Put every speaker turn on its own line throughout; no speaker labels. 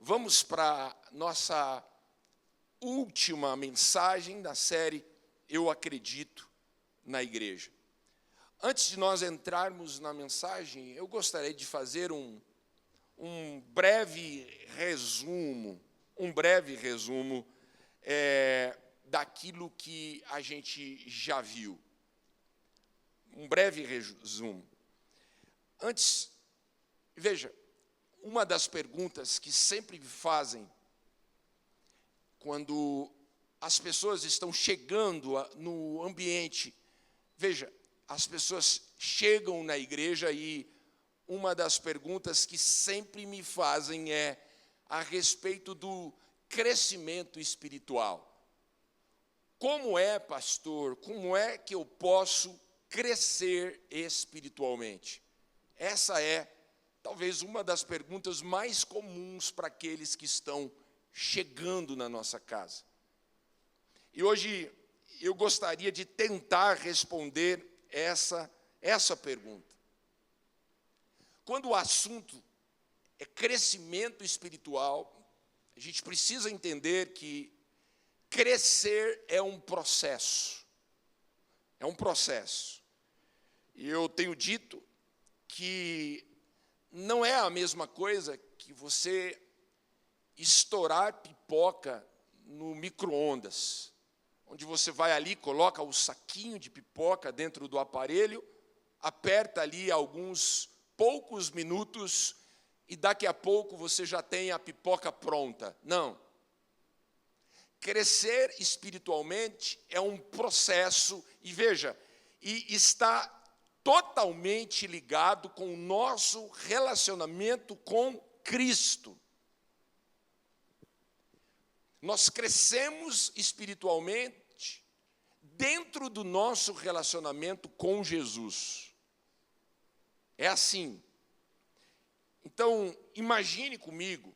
Vamos para a nossa última mensagem da série Eu Acredito na Igreja. Antes de nós entrarmos na mensagem, eu gostaria de fazer um breve resumo daquilo que a gente já viu. Um breve resumo. Antes, veja, uma das perguntas que sempre me fazem quando as pessoas estão chegando no ambiente, veja, as pessoas chegam na igreja e uma das perguntas que sempre me fazem é a respeito do crescimento espiritual. Como é, pastor, como é que eu posso crescer espiritualmente? Essa é talvez uma das perguntas mais comuns para aqueles que estão chegando na nossa casa. E hoje eu gostaria de tentar responder essa pergunta. Quando o assunto é crescimento espiritual, a gente precisa entender que crescer é um processo. É um processo. E eu tenho dito que não é a mesma coisa que você estourar pipoca no micro-ondas, onde você vai ali, coloca o saquinho de pipoca dentro do aparelho, aperta ali alguns poucos minutos e daqui a pouco você já tem a pipoca pronta. Não. Crescer espiritualmente é um processo, e veja, e está totalmente ligado com o nosso relacionamento com Cristo. Nós crescemos espiritualmente dentro do nosso relacionamento com Jesus. É assim. Então, imagine comigo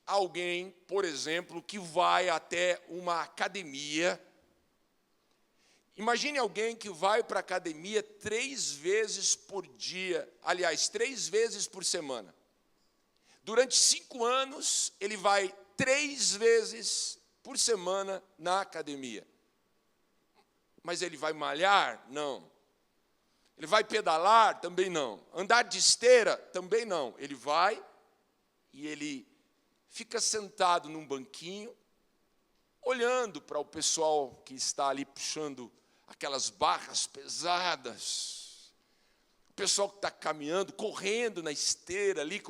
alguém, por exemplo, que vai até uma academia. Imagine alguém que vai para a academia 3 vezes por dia, aliás, 3 vezes por semana. Durante 5 anos, ele vai 3 vezes por semana na academia. Mas ele vai malhar? Não. Ele vai pedalar? Também não. Andar de esteira? Também não. Ele vai e ele fica sentado num banquinho, olhando para o pessoal que está ali puxando aquelas barras pesadas, o pessoal que está caminhando, correndo na esteira ali,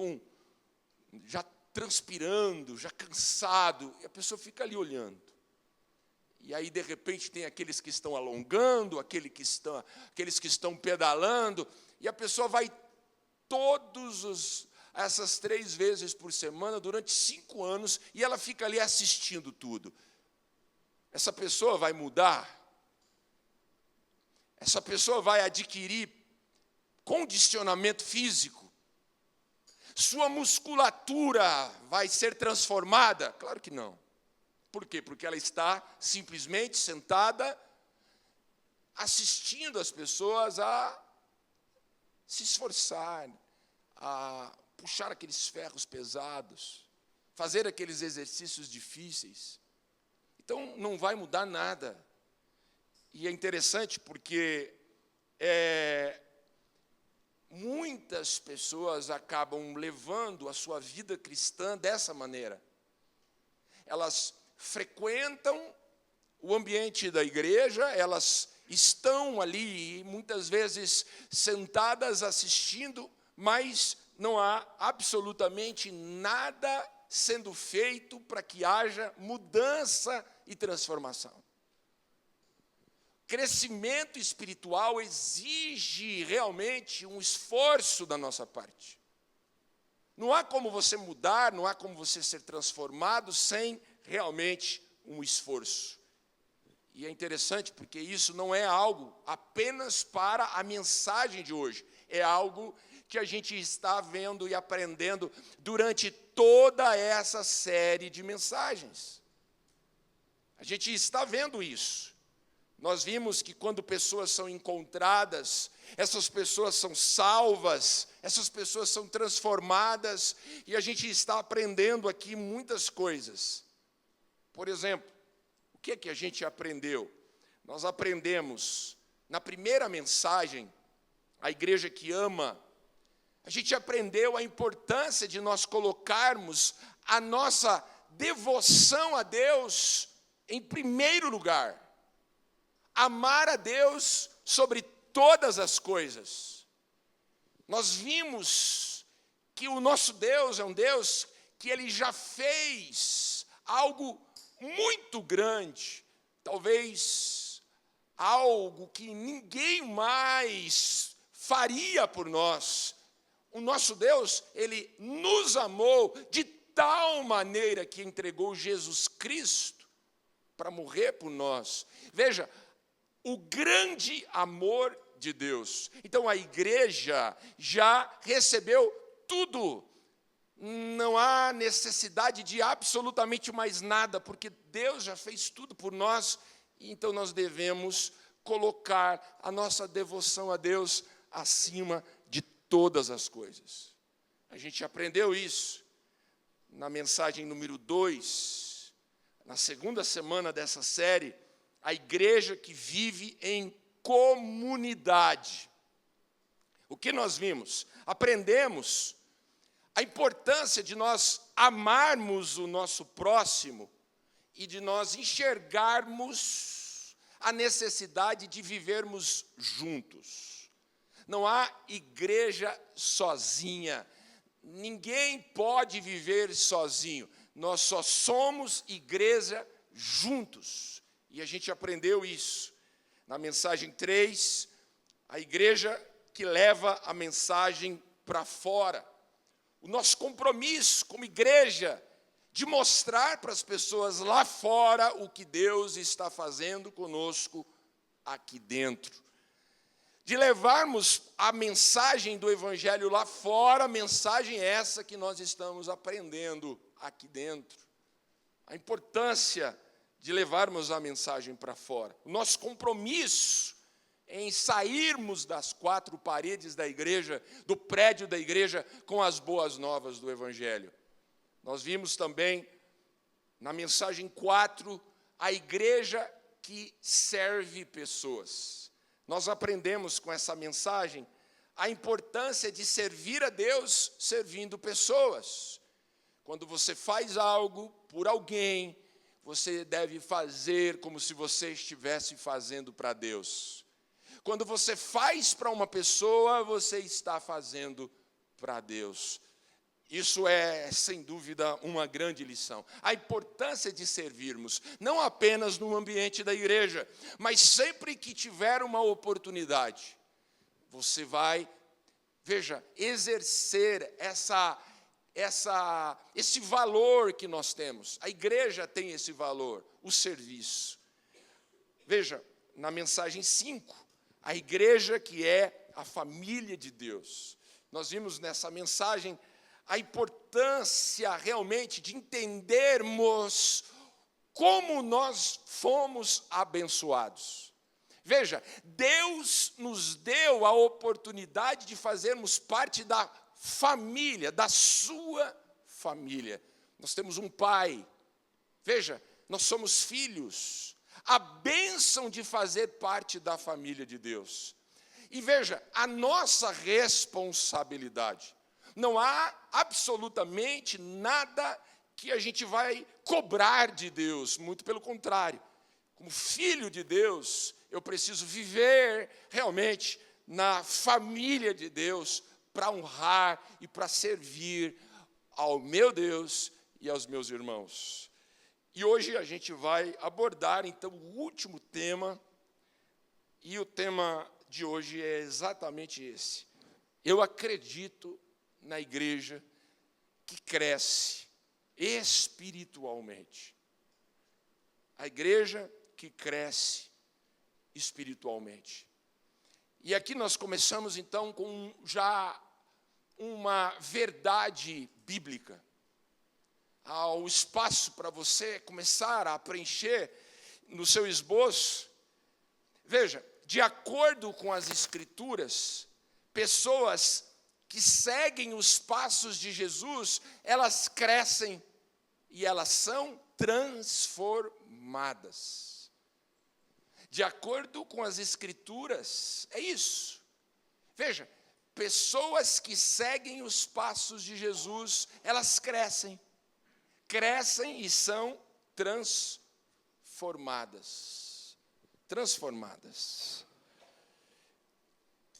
já transpirando, já cansado, e a pessoa fica ali olhando. E aí, de repente, tem aqueles que estão alongando, aqueles que estão pedalando, e a pessoa vai essas 3 vezes por semana, durante 5 anos, e ela fica ali assistindo tudo. Essa pessoa vai mudar? Essa pessoa vai adquirir condicionamento físico? Sua musculatura vai ser transformada? Claro que não. Por quê? Porque ela está simplesmente sentada, assistindo as pessoas a se esforçar, a puxar aqueles ferros pesados, fazer aqueles exercícios difíceis. Então, não vai mudar nada. E é interessante porque muitas pessoas acabam levando a sua vida cristã dessa maneira. Elas frequentam o ambiente da igreja, elas estão ali, muitas vezes sentadas assistindo, mas não há absolutamente nada sendo feito para que haja mudança e transformação. Crescimento espiritual exige realmente um esforço da nossa parte. Não há como você mudar, não há como você ser transformado sem realmente um esforço. E é interessante porque isso não é algo apenas para a mensagem de hoje. É algo que a gente está vendo e aprendendo durante toda essa série de mensagens. A gente está vendo isso. Nós vimos que quando pessoas são encontradas, essas pessoas são salvas, essas pessoas são transformadas, e a gente está aprendendo aqui muitas coisas. Por exemplo, o que é que a gente aprendeu? Nós aprendemos, na primeira mensagem, a igreja que ama, a gente aprendeu a importância de nós colocarmos a nossa devoção a Deus em primeiro lugar. Amar a Deus sobre todas as coisas. Nós vimos que o nosso Deus é um Deus que Ele já fez algo muito grande, talvez algo que ninguém mais faria por nós. O nosso Deus, Ele nos amou de tal maneira que entregou Jesus Cristo para morrer por nós. Veja, o grande amor de Deus. Então a igreja já recebeu tudo. Não há necessidade de absolutamente mais nada, porque Deus já fez tudo por nós, e então nós devemos colocar a nossa devoção a Deus acima de todas as coisas. A gente aprendeu isso na mensagem número 2, na segunda semana dessa série, a igreja que vive em comunidade. O que nós vimos? Aprendemos a importância de nós amarmos o nosso próximo e de nós enxergarmos a necessidade de vivermos juntos. Não há igreja sozinha. Ninguém pode viver sozinho. Nós só somos igreja juntos. E a gente aprendeu isso. Na mensagem 3, a igreja que leva a mensagem para fora. O nosso compromisso como igreja de mostrar para as pessoas lá fora o que Deus está fazendo conosco aqui dentro. De levarmos a mensagem do Evangelho lá fora, a mensagem essa que nós estamos aprendendo aqui dentro. A importância de levarmos a mensagem para fora. O nosso compromisso em sairmos das 4 paredes da igreja, do prédio da igreja, com as boas novas do Evangelho. Nós vimos também, na mensagem 4, a igreja que serve pessoas. Nós aprendemos com essa mensagem a importância de servir a Deus servindo pessoas. Quando você faz algo por alguém, você deve fazer como se você estivesse fazendo para Deus. Quando você faz para uma pessoa, você está fazendo para Deus. Isso é, sem dúvida, uma grande lição. A importância de servirmos, não apenas no ambiente da igreja, mas sempre que tiver uma oportunidade, você vai, veja, exercer esse valor que nós temos. A igreja tem esse valor, o serviço. Veja, na mensagem 5, a igreja que é a família de Deus. Nós vimos nessa mensagem a importância realmente de entendermos como nós fomos abençoados. Veja, Deus nos deu a oportunidade de fazermos parte da família, da sua família. Nós temos um pai. Veja, nós somos filhos. A bênção de fazer parte da família de Deus. E veja, a nossa responsabilidade. Não há absolutamente nada que a gente vai cobrar de Deus, muito pelo contrário. Como filho de Deus, eu preciso viver realmente na família de Deus para honrar e para servir ao meu Deus e aos meus irmãos. E hoje a gente vai abordar, então, o último tema, e o tema de hoje é exatamente esse. Eu acredito na igreja que cresce espiritualmente. A igreja que cresce espiritualmente. E aqui nós começamos, então, com já uma verdade bíblica. Há o espaço para você começar a preencher no seu esboço. Veja, de acordo com as Escrituras, pessoas que seguem os passos de Jesus, elas crescem e elas são transformadas. De acordo com as Escrituras, é isso. Veja, pessoas que seguem os passos de Jesus, elas crescem e são transformadas.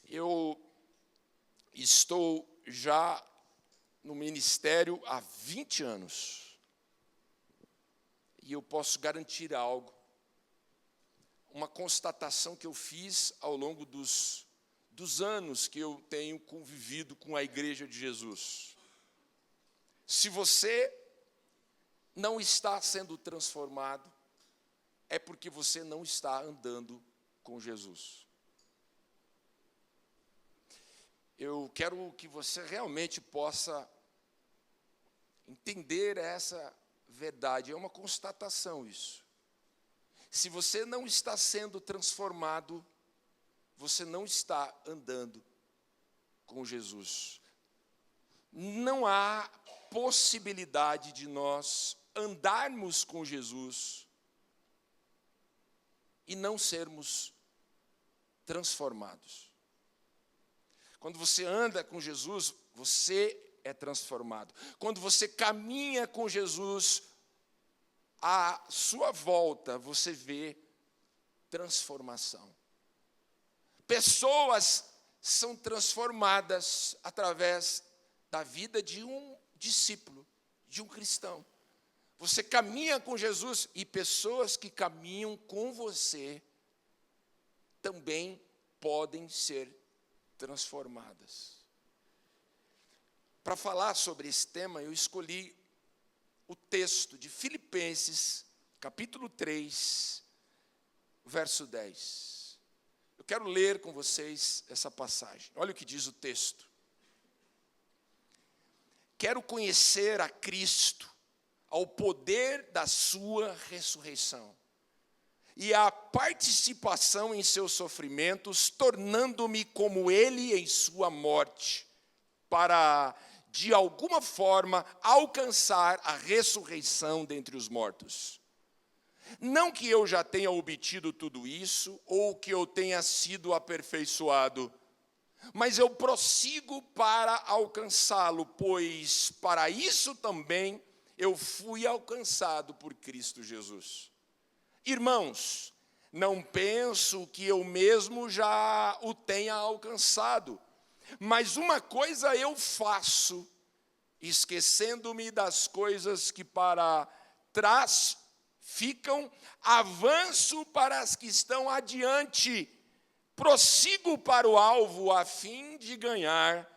Eu estou já no ministério há 20 anos. E eu posso garantir algo. Uma constatação que eu fiz ao longo dos anos que eu tenho convivido com a Igreja de Jesus. Se você não está sendo transformado, é porque você não está andando com Jesus. Eu quero que você realmente possa entender essa verdade. É uma constatação isso. Se você não está sendo transformado, você não está andando com Jesus. Não há possibilidade de nós andarmos com Jesus e não sermos transformados. Quando você anda com Jesus, você é transformado. Quando você caminha com Jesus, à sua volta você vê transformação. Pessoas são transformadas através da vida de um discípulo, de um cristão. Você caminha com Jesus e pessoas que caminham com você também podem ser transformadas. Para falar sobre esse tema, eu escolhi o texto de Filipenses, capítulo 3, verso 10. Eu quero ler com vocês essa passagem. Olha o que diz o texto. Quero conhecer a Cristo, ao poder da sua ressurreição, e a participação em seus sofrimentos, tornando-me como ele em sua morte, para, de alguma forma, alcançar a ressurreição dentre os mortos. Não que eu já tenha obtido tudo isso, ou que eu tenha sido aperfeiçoado, mas eu prossigo para alcançá-lo, pois para isso também eu fui alcançado por Cristo Jesus. Irmãos, não penso que eu mesmo já o tenha alcançado, mas uma coisa eu faço, esquecendo-me das coisas que para trás ficam, avanço para as que estão adiante, prossigo para o alvo a fim de ganhar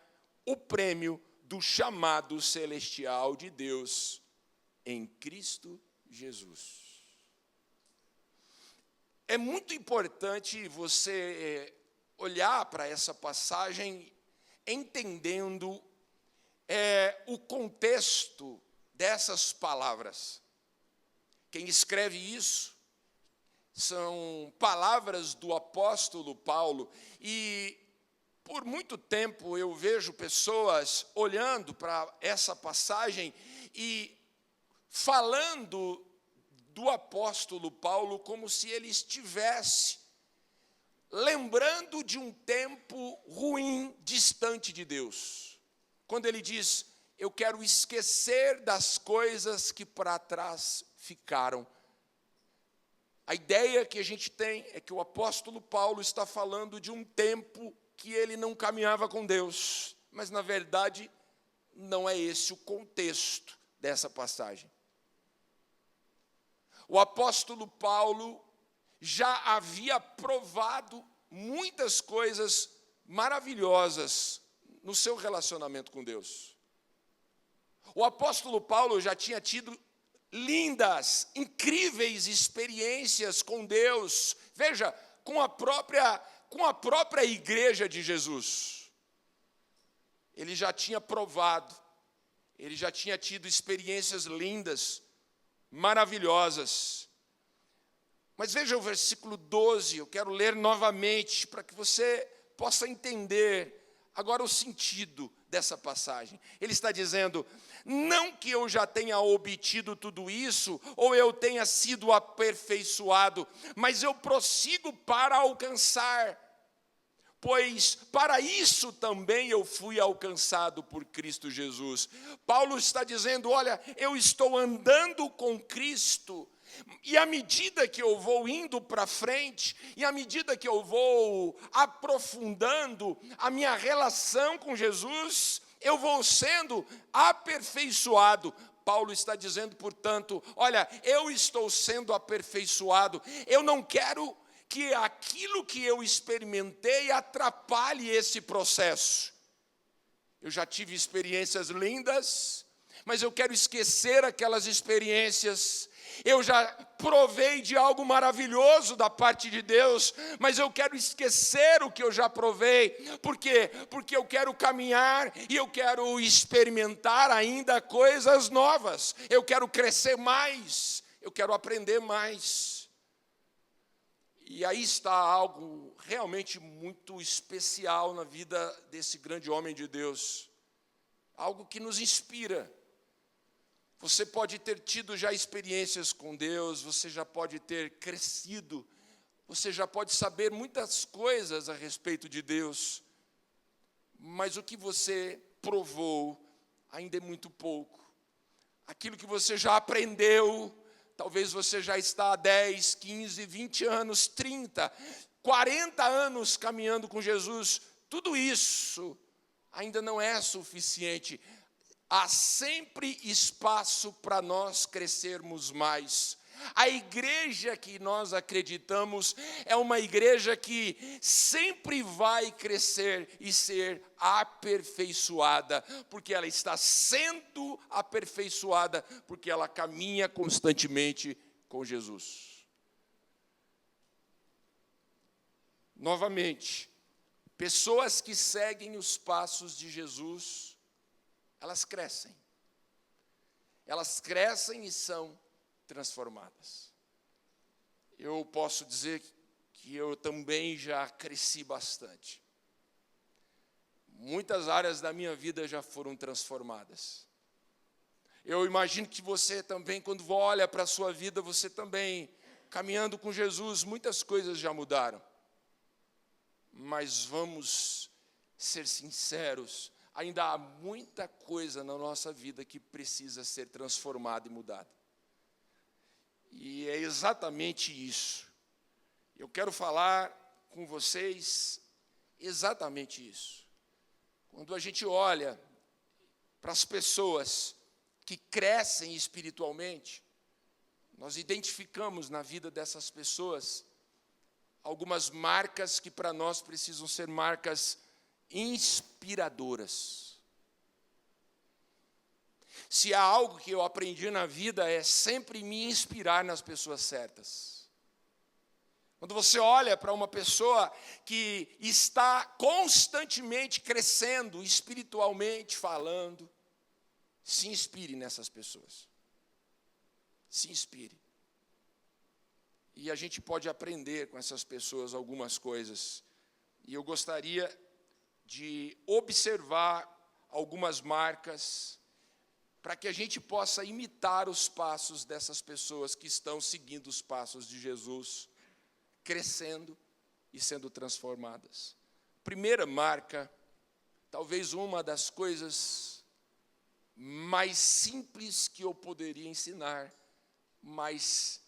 o prêmio do chamado celestial de Deus em Cristo Jesus. É muito importante você olhar para essa passagem entendendo o contexto dessas palavras. Quem escreve isso são palavras do apóstolo Paulo, e por muito tempo eu vejo pessoas olhando para essa passagem e falando do apóstolo Paulo como se ele estivesse lembrando de um tempo ruim, distante de Deus. Quando ele diz, eu quero esquecer das coisas que para trás ficaram. A ideia que a gente tem é que o apóstolo Paulo está falando de um tempo que ele não caminhava com Deus, mas na verdade não é esse o contexto dessa passagem. O apóstolo Paulo já havia provado muitas coisas maravilhosas no seu relacionamento com Deus. O apóstolo Paulo já tinha tido lindas, incríveis experiências com Deus. Veja, com a própria igreja de Jesus. Ele já tinha provado, ele já tinha tido experiências lindas, maravilhosas. Mas veja o versículo 12, eu quero ler novamente para que você possa entender agora o sentido dessa passagem. Ele está dizendo: não que eu já tenha obtido tudo isso, ou eu tenha sido aperfeiçoado, mas eu prossigo para alcançar, pois para isso também eu fui alcançado por Cristo Jesus. Paulo está dizendo: olha, eu estou andando com Cristo, e à medida que eu vou indo para frente, e à medida que eu vou aprofundando a minha relação com Jesus, eu vou sendo aperfeiçoado. Paulo está dizendo, portanto, olha, eu estou sendo aperfeiçoado, eu não quero que aquilo que eu experimentei atrapalhe esse processo. Eu já tive experiências lindas, mas eu quero esquecer aquelas experiências. Eu já provei de algo maravilhoso da parte de Deus, mas eu quero esquecer o que eu já provei. Por quê? Porque eu quero caminhar e eu quero experimentar ainda coisas novas. Eu quero crescer mais, eu quero aprender mais. E aí está algo realmente muito especial na vida desse grande homem de Deus. Algo que nos inspira. Você pode ter tido já experiências com Deus, você já pode ter crescido, você já pode saber muitas coisas a respeito de Deus, mas o que você provou ainda é muito pouco. Aquilo que você já aprendeu, talvez você já está há 10, 15, 20 anos, 30, 40 anos caminhando com Jesus, tudo isso ainda não é suficiente. Há sempre espaço para nós crescermos mais. A igreja que nós acreditamos é uma igreja que sempre vai crescer e ser aperfeiçoada, porque ela está sendo aperfeiçoada, porque ela caminha constantemente com Jesus. Novamente, pessoas que seguem os passos de Jesus, elas crescem. Elas crescem e são transformadas. Eu posso dizer que eu também já cresci bastante. Muitas áreas da minha vida já foram transformadas. Eu imagino que você também, quando olha para a sua vida, você também, caminhando com Jesus, muitas coisas já mudaram. Mas vamos ser sinceros, ainda há muita coisa na nossa vida que precisa ser transformada e mudada. E é exatamente isso. Eu quero falar com vocês exatamente isso. Quando a gente olha para as pessoas que crescem espiritualmente, nós identificamos na vida dessas pessoas algumas marcas que para nós precisam ser marcas inspiradoras. Se há algo que eu aprendi na vida é sempre me inspirar nas pessoas certas. Quando você olha para uma pessoa que está constantemente crescendo, espiritualmente falando, se inspire nessas pessoas. Se inspire. E a gente pode aprender com essas pessoas algumas coisas. E eu gostaria de observar algumas marcas para que a gente possa imitar os passos dessas pessoas que estão seguindo os passos de Jesus, crescendo e sendo transformadas. Primeira marca, talvez uma das coisas mais simples que eu poderia ensinar, mas,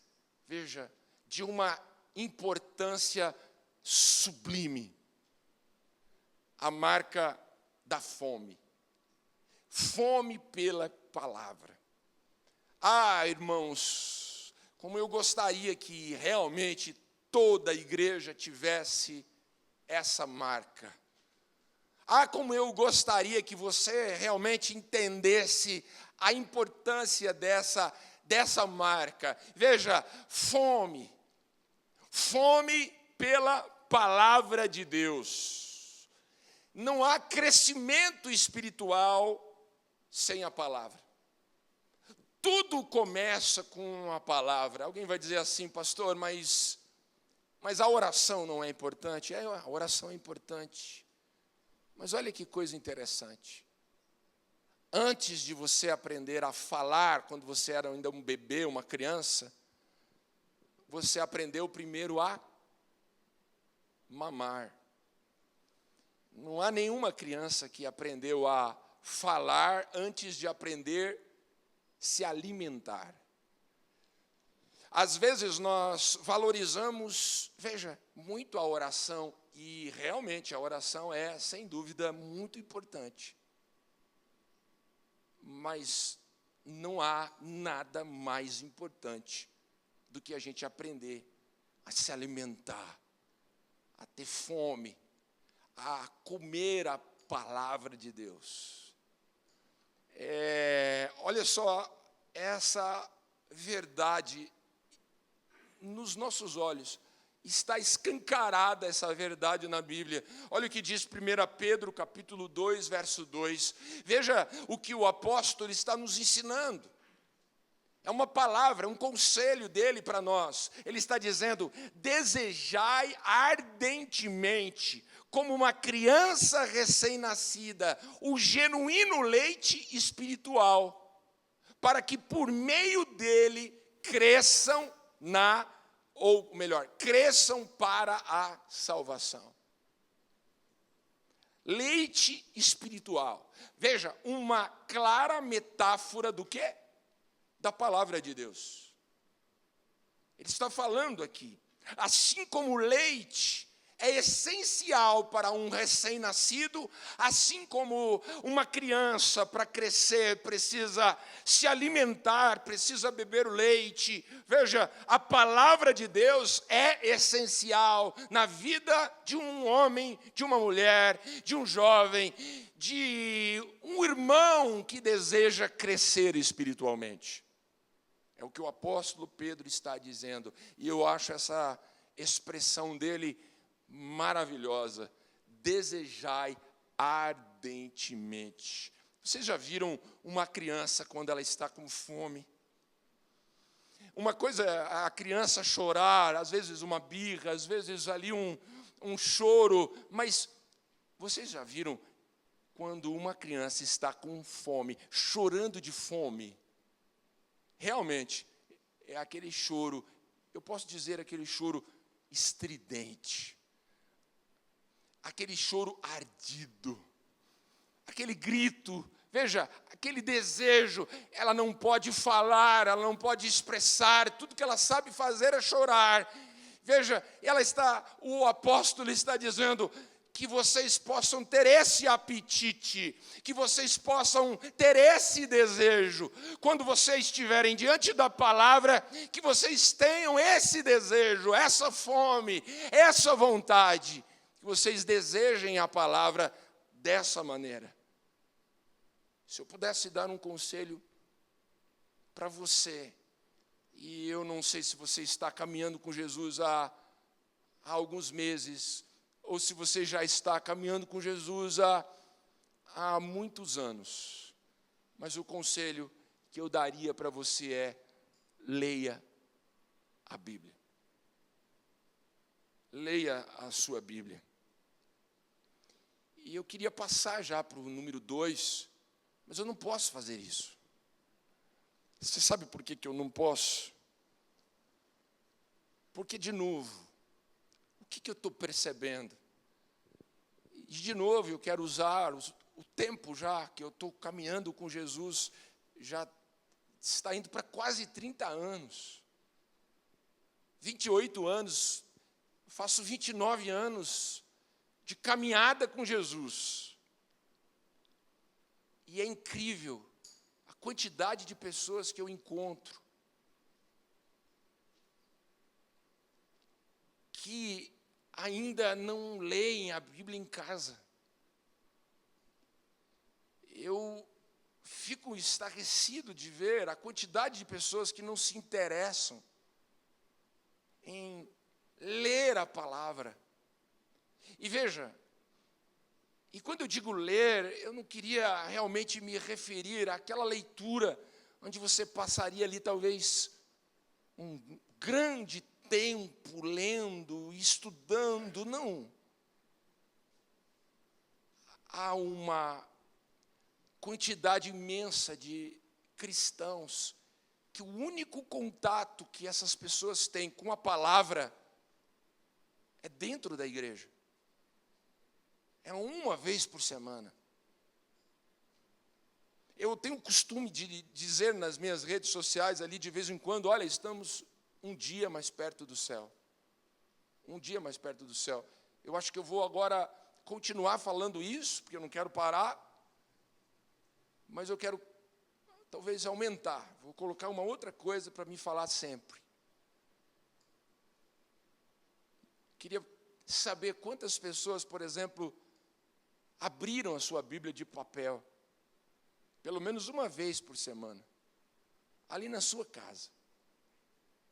veja, de uma importância sublime. A marca da fome. Fome pela palavra. Ah, irmãos, como eu gostaria que realmente toda a igreja tivesse essa marca. Ah, como eu gostaria que você realmente entendesse a importância dessa marca. Veja, fome. Fome pela palavra de Deus. Não há crescimento espiritual sem a palavra. tudo começa com a palavra. Alguém vai dizer assim, pastor, mas a oração não é importante? A oração é importante. Mas olha que coisa interessante. Antes de você aprender a falar, quando você era ainda um bebê, uma criança, você aprendeu primeiro a mamar. Não há nenhuma criança que aprendeu a falar antes de aprender a se alimentar. Às vezes nós valorizamos, veja, muito a oração, e realmente a oração é, sem dúvida, muito importante. Mas não há nada mais importante do que a gente aprender a se alimentar, a ter fome, a comer a palavra de Deus. Olha só, essa verdade nos nossos olhos, está escancarada essa verdade na Bíblia. Olha o que diz 1 Pedro, capítulo 2, verso 2. Veja o que o apóstolo está nos ensinando. É uma palavra, um conselho dele para nós. Ele está dizendo, desejai ardentemente, como uma criança recém-nascida, o genuíno leite espiritual, para que por meio dele cresçam cresçam para a salvação. Leite espiritual. Veja, uma clara metáfora do quê? Da palavra de Deus. Ele está falando aqui, assim como o leite é essencial para um recém-nascido, assim como uma criança para crescer precisa se alimentar, precisa beber o leite. Veja, a palavra de Deus é essencial na vida de um homem, de uma mulher, de um jovem, de um irmão que deseja crescer espiritualmente. É o que o apóstolo Pedro está dizendo, e eu acho essa expressão dele maravilhosa. Desejai ardentemente. Vocês já viram uma criança quando ela está com fome? Uma coisa é a criança chorar, às vezes uma birra, às vezes ali um choro, mas vocês já viram quando uma criança está com fome, chorando de fome? Realmente, é aquele choro, eu posso dizer aquele choro estridente, aquele choro ardido, aquele grito, veja, aquele desejo. Ela não pode falar, ela não pode expressar, tudo que ela sabe fazer é chorar. Veja, o apóstolo está dizendo que vocês possam ter esse apetite, que vocês possam ter esse desejo. Quando vocês estiverem diante da palavra, que vocês tenham esse desejo, essa fome, essa vontade, que vocês desejem a palavra dessa maneira. Se eu pudesse dar um conselho para você, e eu não sei se você está caminhando com Jesus há alguns meses, ou se você já está caminhando com Jesus há muitos anos, mas o conselho que eu daria para você é: leia a Bíblia. Leia a sua Bíblia. E eu queria passar já para o número 2, mas eu não posso fazer isso. Você sabe por que eu não posso? Porque, de novo, o que eu estou percebendo? E, de novo, eu quero usar o tempo já que eu estou caminhando com Jesus, já está indo para quase 30 anos. 28 anos, faço 29 anos de caminhada com Jesus. E é incrível a quantidade de pessoas que eu encontro que ainda não leem a Bíblia em casa. Eu fico estarrecido de ver a quantidade de pessoas que não se interessam em ler a palavra. E veja, e quando eu digo ler, eu não queria realmente me referir àquela leitura onde você passaria ali talvez um grande tempo lendo, estudando. Não. Há uma quantidade imensa de cristãos que o único contato que essas pessoas têm com a palavra é dentro da igreja. É uma vez por semana. Eu tenho o costume de dizer nas minhas redes sociais ali de vez em quando, olha, estamos um dia mais perto do céu. Um dia mais perto do céu. Eu acho que eu vou agora continuar falando isso, porque eu não quero parar, mas eu quero talvez aumentar. Vou colocar uma outra coisa para me falar sempre. Queria saber quantas pessoas, por exemplo, abriram a sua Bíblia de papel, pelo menos uma vez por semana, ali na sua casa.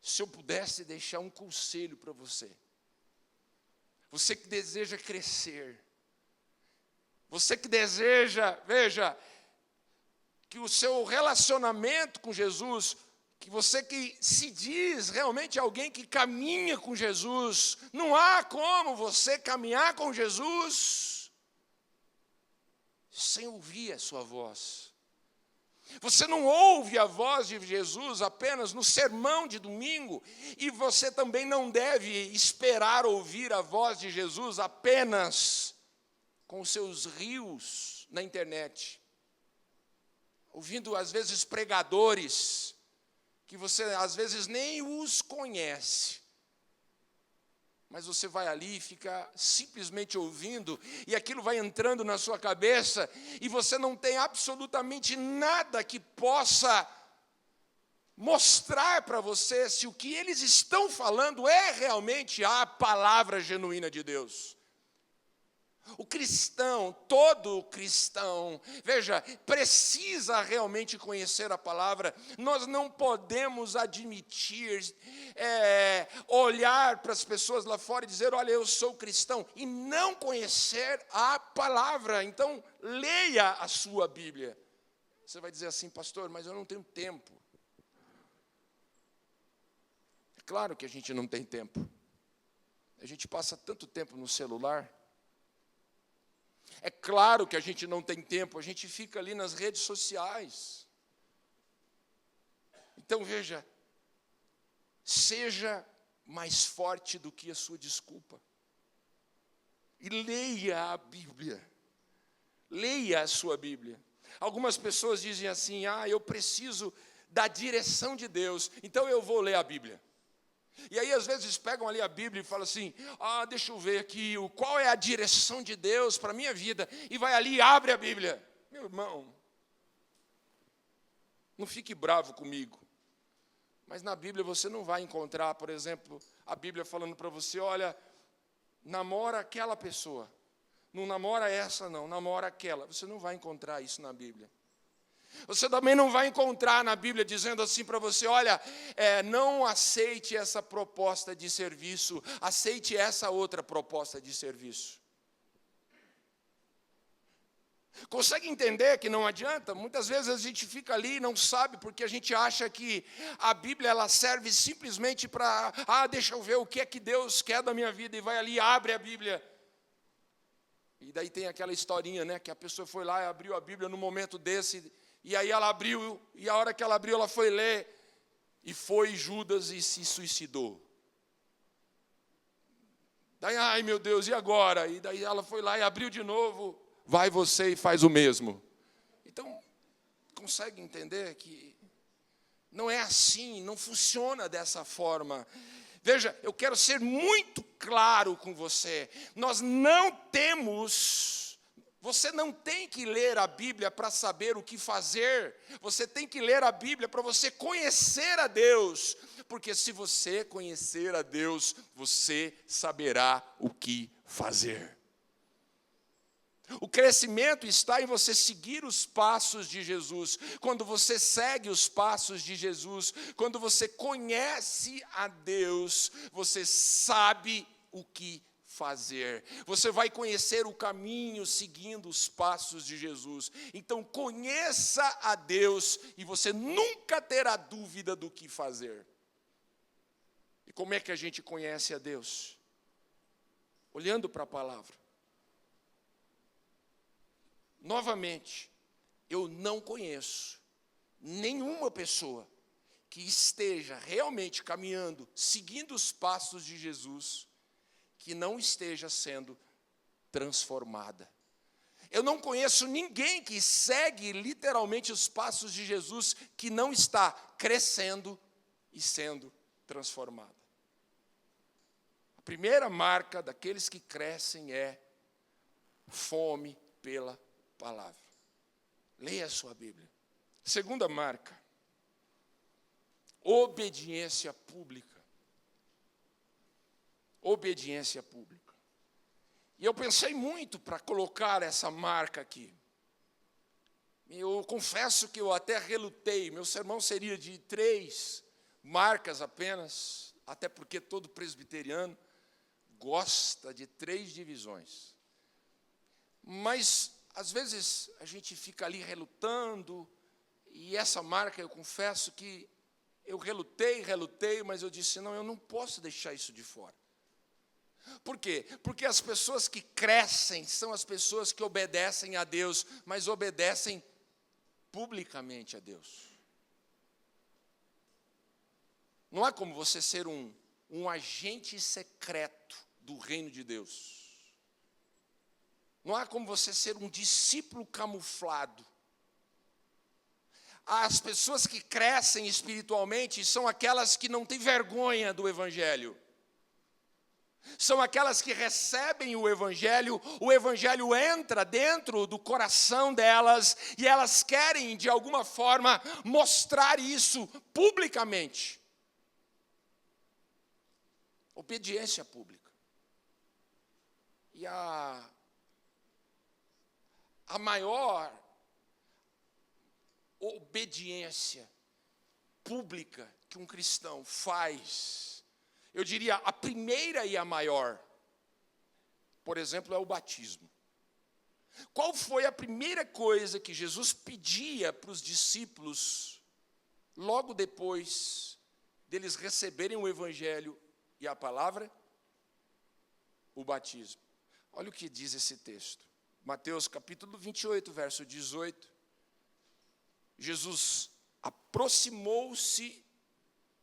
Se eu pudesse deixar um conselho para você, você que deseja crescer, você que deseja, veja, que o seu relacionamento com Jesus, que você que se diz realmente alguém que caminha com Jesus, não há como você caminhar com Jesus sem ouvir a sua voz. Você não ouve a voz de Jesus apenas no sermão de domingo, e você também não deve esperar ouvir a voz de Jesus apenas com os seus reels na internet, ouvindo às vezes pregadores que você às vezes nem os conhece. Mas você vai ali e fica simplesmente ouvindo, e aquilo vai entrando na sua cabeça, e você não tem absolutamente nada que possa mostrar para você se o que eles estão falando é realmente a palavra genuína de Deus. O cristão, todo cristão, veja, precisa realmente conhecer a palavra. Nós não podemos admitir, olhar para as pessoas lá fora e dizer, olha, eu sou cristão, e não conhecer a palavra. Então, leia a sua Bíblia. Você vai dizer assim, pastor, mas eu não tenho tempo. É claro que a gente não tem tempo. A gente passa tanto tempo no celular. É claro que a gente não tem tempo, a gente fica ali nas redes sociais. Então, veja, seja mais forte do que a sua desculpa. E leia a Bíblia. Leia a sua Bíblia. Algumas pessoas dizem assim, eu preciso da direção de Deus, então eu vou ler a Bíblia. E aí, às vezes, pegam ali a Bíblia e falam assim, deixa eu ver aqui, qual é a direção de Deus para a minha vida? E vai ali e abre a Bíblia. Meu irmão, não fique bravo comigo, mas na Bíblia você não vai encontrar, por exemplo, a Bíblia falando para você, olha, namora aquela pessoa. Não namora essa não, namora aquela. Você não vai encontrar isso na Bíblia. Você também não vai encontrar na Bíblia dizendo assim para você, olha, não aceite essa proposta de serviço, aceite essa outra proposta de serviço. Consegue entender que não adianta? Muitas vezes a gente fica ali e não sabe, porque a gente acha que a Bíblia ela serve simplesmente para, deixa eu ver o que é que Deus quer da minha vida, e vai ali e abre a Bíblia. E daí tem aquela historinha, né, que a pessoa foi lá e abriu a Bíblia no momento desse, e aí ela abriu, e a hora que ela abriu, ela foi ler, e foi Judas e se suicidou. Daí, ai meu Deus, e agora? E daí ela foi lá e abriu de novo, vai você e faz o mesmo. Então, consegue entender que não é assim, não funciona dessa forma. Veja, eu quero ser muito claro com você. Nós não temos... Você não tem que ler a Bíblia para saber o que fazer. Você tem que ler a Bíblia para você conhecer a Deus. Porque se você conhecer a Deus, você saberá o que fazer. O crescimento está em você seguir os passos de Jesus. Quando você segue os passos de Jesus, quando você conhece a Deus, você sabe o que fazer. Você vai conhecer o caminho seguindo os passos de Jesus. Então conheça a Deus e você nunca terá dúvida do que fazer. E como é que a gente conhece a Deus? Olhando para a palavra. Novamente, eu não conheço nenhuma pessoa que esteja realmente caminhando, seguindo os passos de Jesus, que não esteja sendo transformada. Eu não conheço ninguém que segue literalmente os passos de Jesus, que não está crescendo e sendo transformada. A primeira marca daqueles que crescem é fome pela palavra. Leia a sua Bíblia. Segunda marca, obediência pública. Obediência pública. E eu pensei muito para colocar essa marca aqui. Eu confesso que eu até relutei. Meu sermão seria de 3 marcas apenas, até porque todo presbiteriano gosta de 3 divisões. Mas, às vezes, a gente fica ali relutando, e essa marca, eu confesso que eu relutei, mas eu disse, não, eu não posso deixar isso de fora. Por quê? Porque as pessoas que crescem são as pessoas que obedecem a Deus, mas obedecem publicamente a Deus. Não há como você ser um agente secreto do reino de Deus. Não há como você ser um discípulo camuflado. As pessoas que crescem espiritualmente são aquelas que não têm vergonha do Evangelho. São aquelas que recebem o Evangelho entra dentro do coração delas, e elas querem, de alguma forma, mostrar isso publicamente. Obediência pública. E a maior obediência pública que um cristão faz, eu diria, a primeira e a maior, por exemplo, é o batismo. Qual foi a primeira coisa que Jesus pedia para os discípulos, logo depois deles receberem o Evangelho e a palavra? O batismo. Olha o que diz esse texto. Mateus capítulo 28, verso 18. Jesus aproximou-se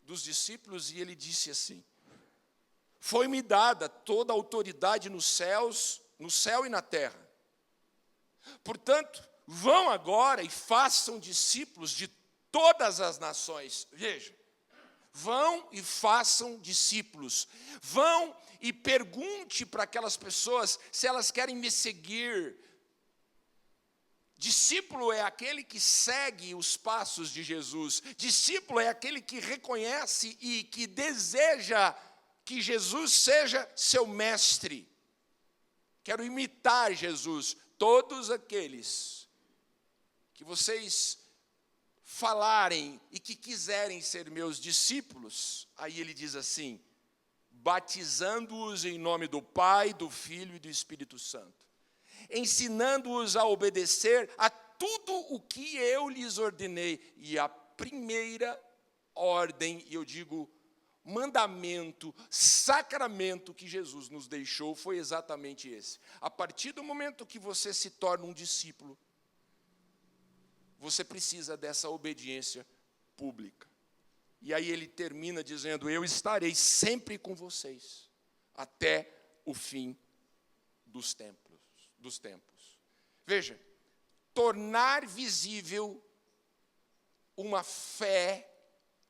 dos discípulos e ele disse assim: foi-me dada toda a autoridade no céu e na terra. Portanto, vão agora e façam discípulos de todas as nações. Veja, vão e façam discípulos. Vão e pergunte para aquelas pessoas se elas querem me seguir. Discípulo é aquele que segue os passos de Jesus. Discípulo é aquele que reconhece e que deseja que Jesus seja seu mestre. Quero imitar Jesus. Todos aqueles que vocês falarem e que quiserem ser meus discípulos, aí ele diz assim, batizando-os em nome do Pai, do Filho e do Espírito Santo, ensinando-os a obedecer a tudo o que eu lhes ordenei. E a primeira ordem, e eu digo mandamento, sacramento que Jesus nos deixou foi exatamente esse. A partir do momento que você se torna um discípulo, você precisa dessa obediência pública. E aí ele termina dizendo, eu estarei sempre com vocês, até o fim dos tempos. Veja, tornar visível uma fé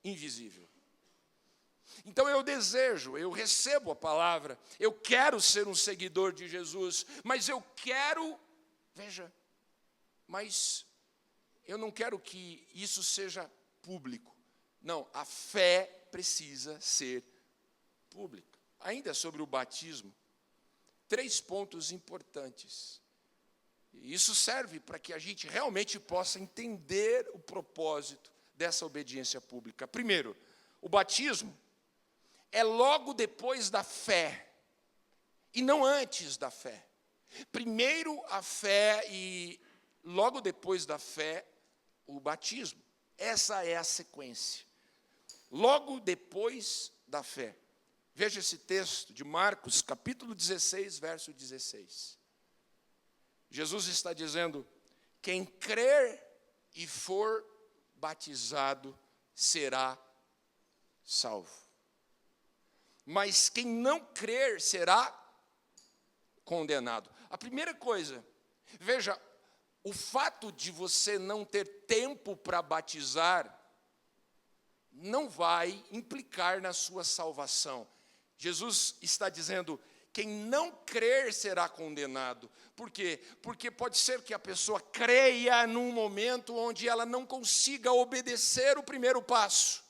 invisível. Então eu recebo a palavra, eu quero ser um seguidor de Jesus, mas mas eu não quero que isso seja público. Não, a fé precisa ser pública. Ainda sobre o batismo, 3 pontos importantes. E isso serve para que a gente realmente possa entender o propósito dessa obediência pública. Primeiro, o batismo é logo depois da fé. e não antes da fé. Primeiro a fé e logo depois da fé, o batismo. Essa é a sequência. Logo depois da fé. Veja esse texto de Marcos, capítulo 16, verso 16. Jesus está dizendo: quem crer e for batizado será salvo. Mas quem não crer será condenado. A primeira coisa, veja, o fato de você não ter tempo para batizar não vai implicar na sua salvação. Jesus está dizendo: quem não crer será condenado. Por quê? Porque pode ser que a pessoa creia num momento onde ela não consiga obedecer o primeiro passo,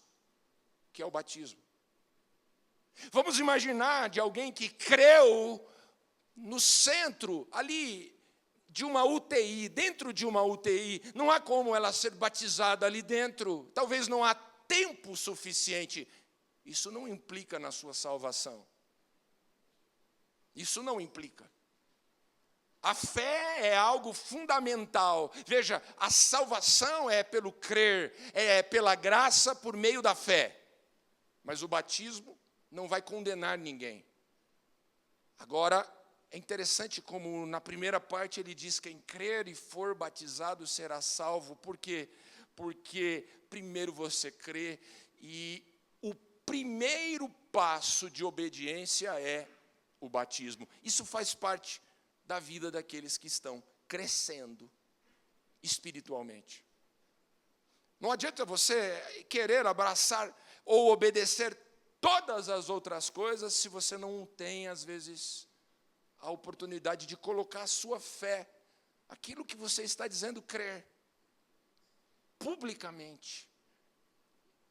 que é o batismo. Vamos imaginar de alguém que creu no centro, ali, de uma UTI, dentro de uma UTI, não há como ela ser batizada ali dentro, talvez não há tempo suficiente. Isso não implica na sua salvação. Isso não implica. A fé é algo fundamental. Veja, a salvação é pelo crer, é pela graça por meio da fé. Mas o batismo não vai condenar ninguém. Agora, é interessante como na primeira parte ele diz: quem crer e for batizado será salvo. Por quê? Porque primeiro você crê e o primeiro passo de obediência é o batismo. Isso faz parte da vida daqueles que estão crescendo espiritualmente. Não adianta você querer abraçar ou obedecer todas as outras coisas se você não tem, às vezes, a oportunidade de colocar a sua fé, aquilo que você está dizendo crer, publicamente.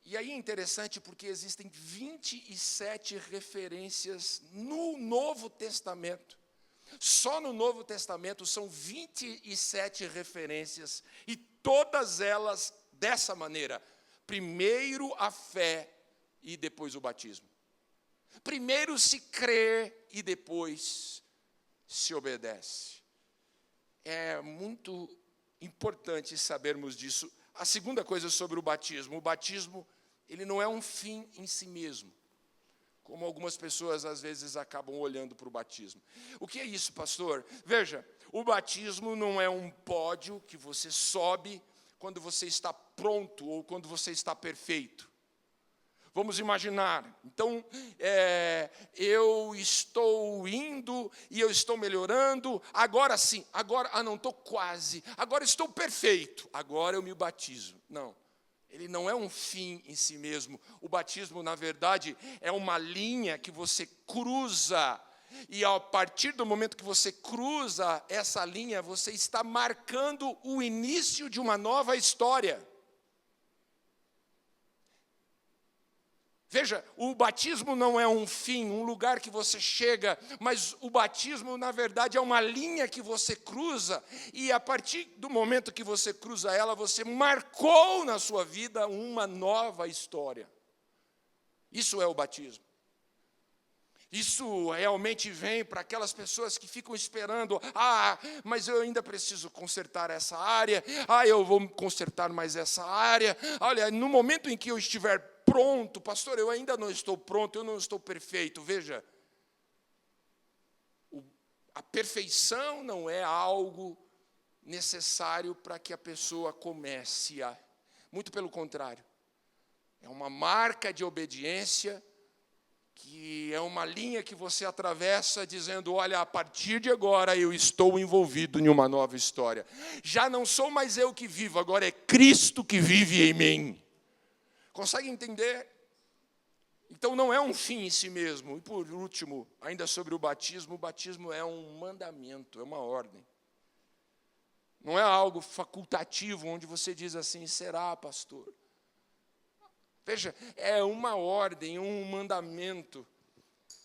E aí é interessante porque existem 27 referências no Novo Testamento. Só no Novo Testamento são 27 referências, e todas elas dessa maneira: primeiro a fé e depois o batismo. Primeiro se crê e depois se obedece. É muito importante sabermos disso. A segunda coisa sobre o batismo, ele não é um fim em si mesmo, como algumas pessoas às vezes acabam olhando para o batismo. O que é isso, pastor? Veja, o batismo não é um pódio que você sobe quando você está pronto ou quando você está perfeito. Vamos imaginar, então, eu estou indo e eu estou melhorando, agora sim, não, estou quase, agora estou perfeito, agora eu me batizo. Não, ele não é um fim em si mesmo. O batismo, na verdade, é uma linha que você cruza, e a partir do momento que você cruza essa linha, você está marcando o início de uma nova história. Veja, o batismo não é um fim, um lugar que você chega, mas o batismo, na verdade, é uma linha que você cruza, e a partir do momento que você cruza ela, você marcou na sua vida uma nova história. Isso é o batismo. Isso realmente vem para aquelas pessoas que ficam esperando: mas eu ainda preciso consertar essa área, eu vou consertar mais essa área, olha, no momento em que eu estiver pronto, pastor, eu ainda não estou pronto, eu não estou perfeito. Veja, a perfeição não é algo necessário para que a pessoa comece a. Muito pelo contrário, é uma marca de obediência, que é uma linha que você atravessa dizendo: olha, a partir de agora eu estou envolvido em uma nova história. Já não sou mais eu que vivo, agora é Cristo que vive em mim. Consegue entender? Então não é um fim em si mesmo. E por último, ainda sobre o batismo é um mandamento, é uma ordem. Não é algo facultativo, onde você diz assim: será, pastor? Veja, é uma ordem, um mandamento.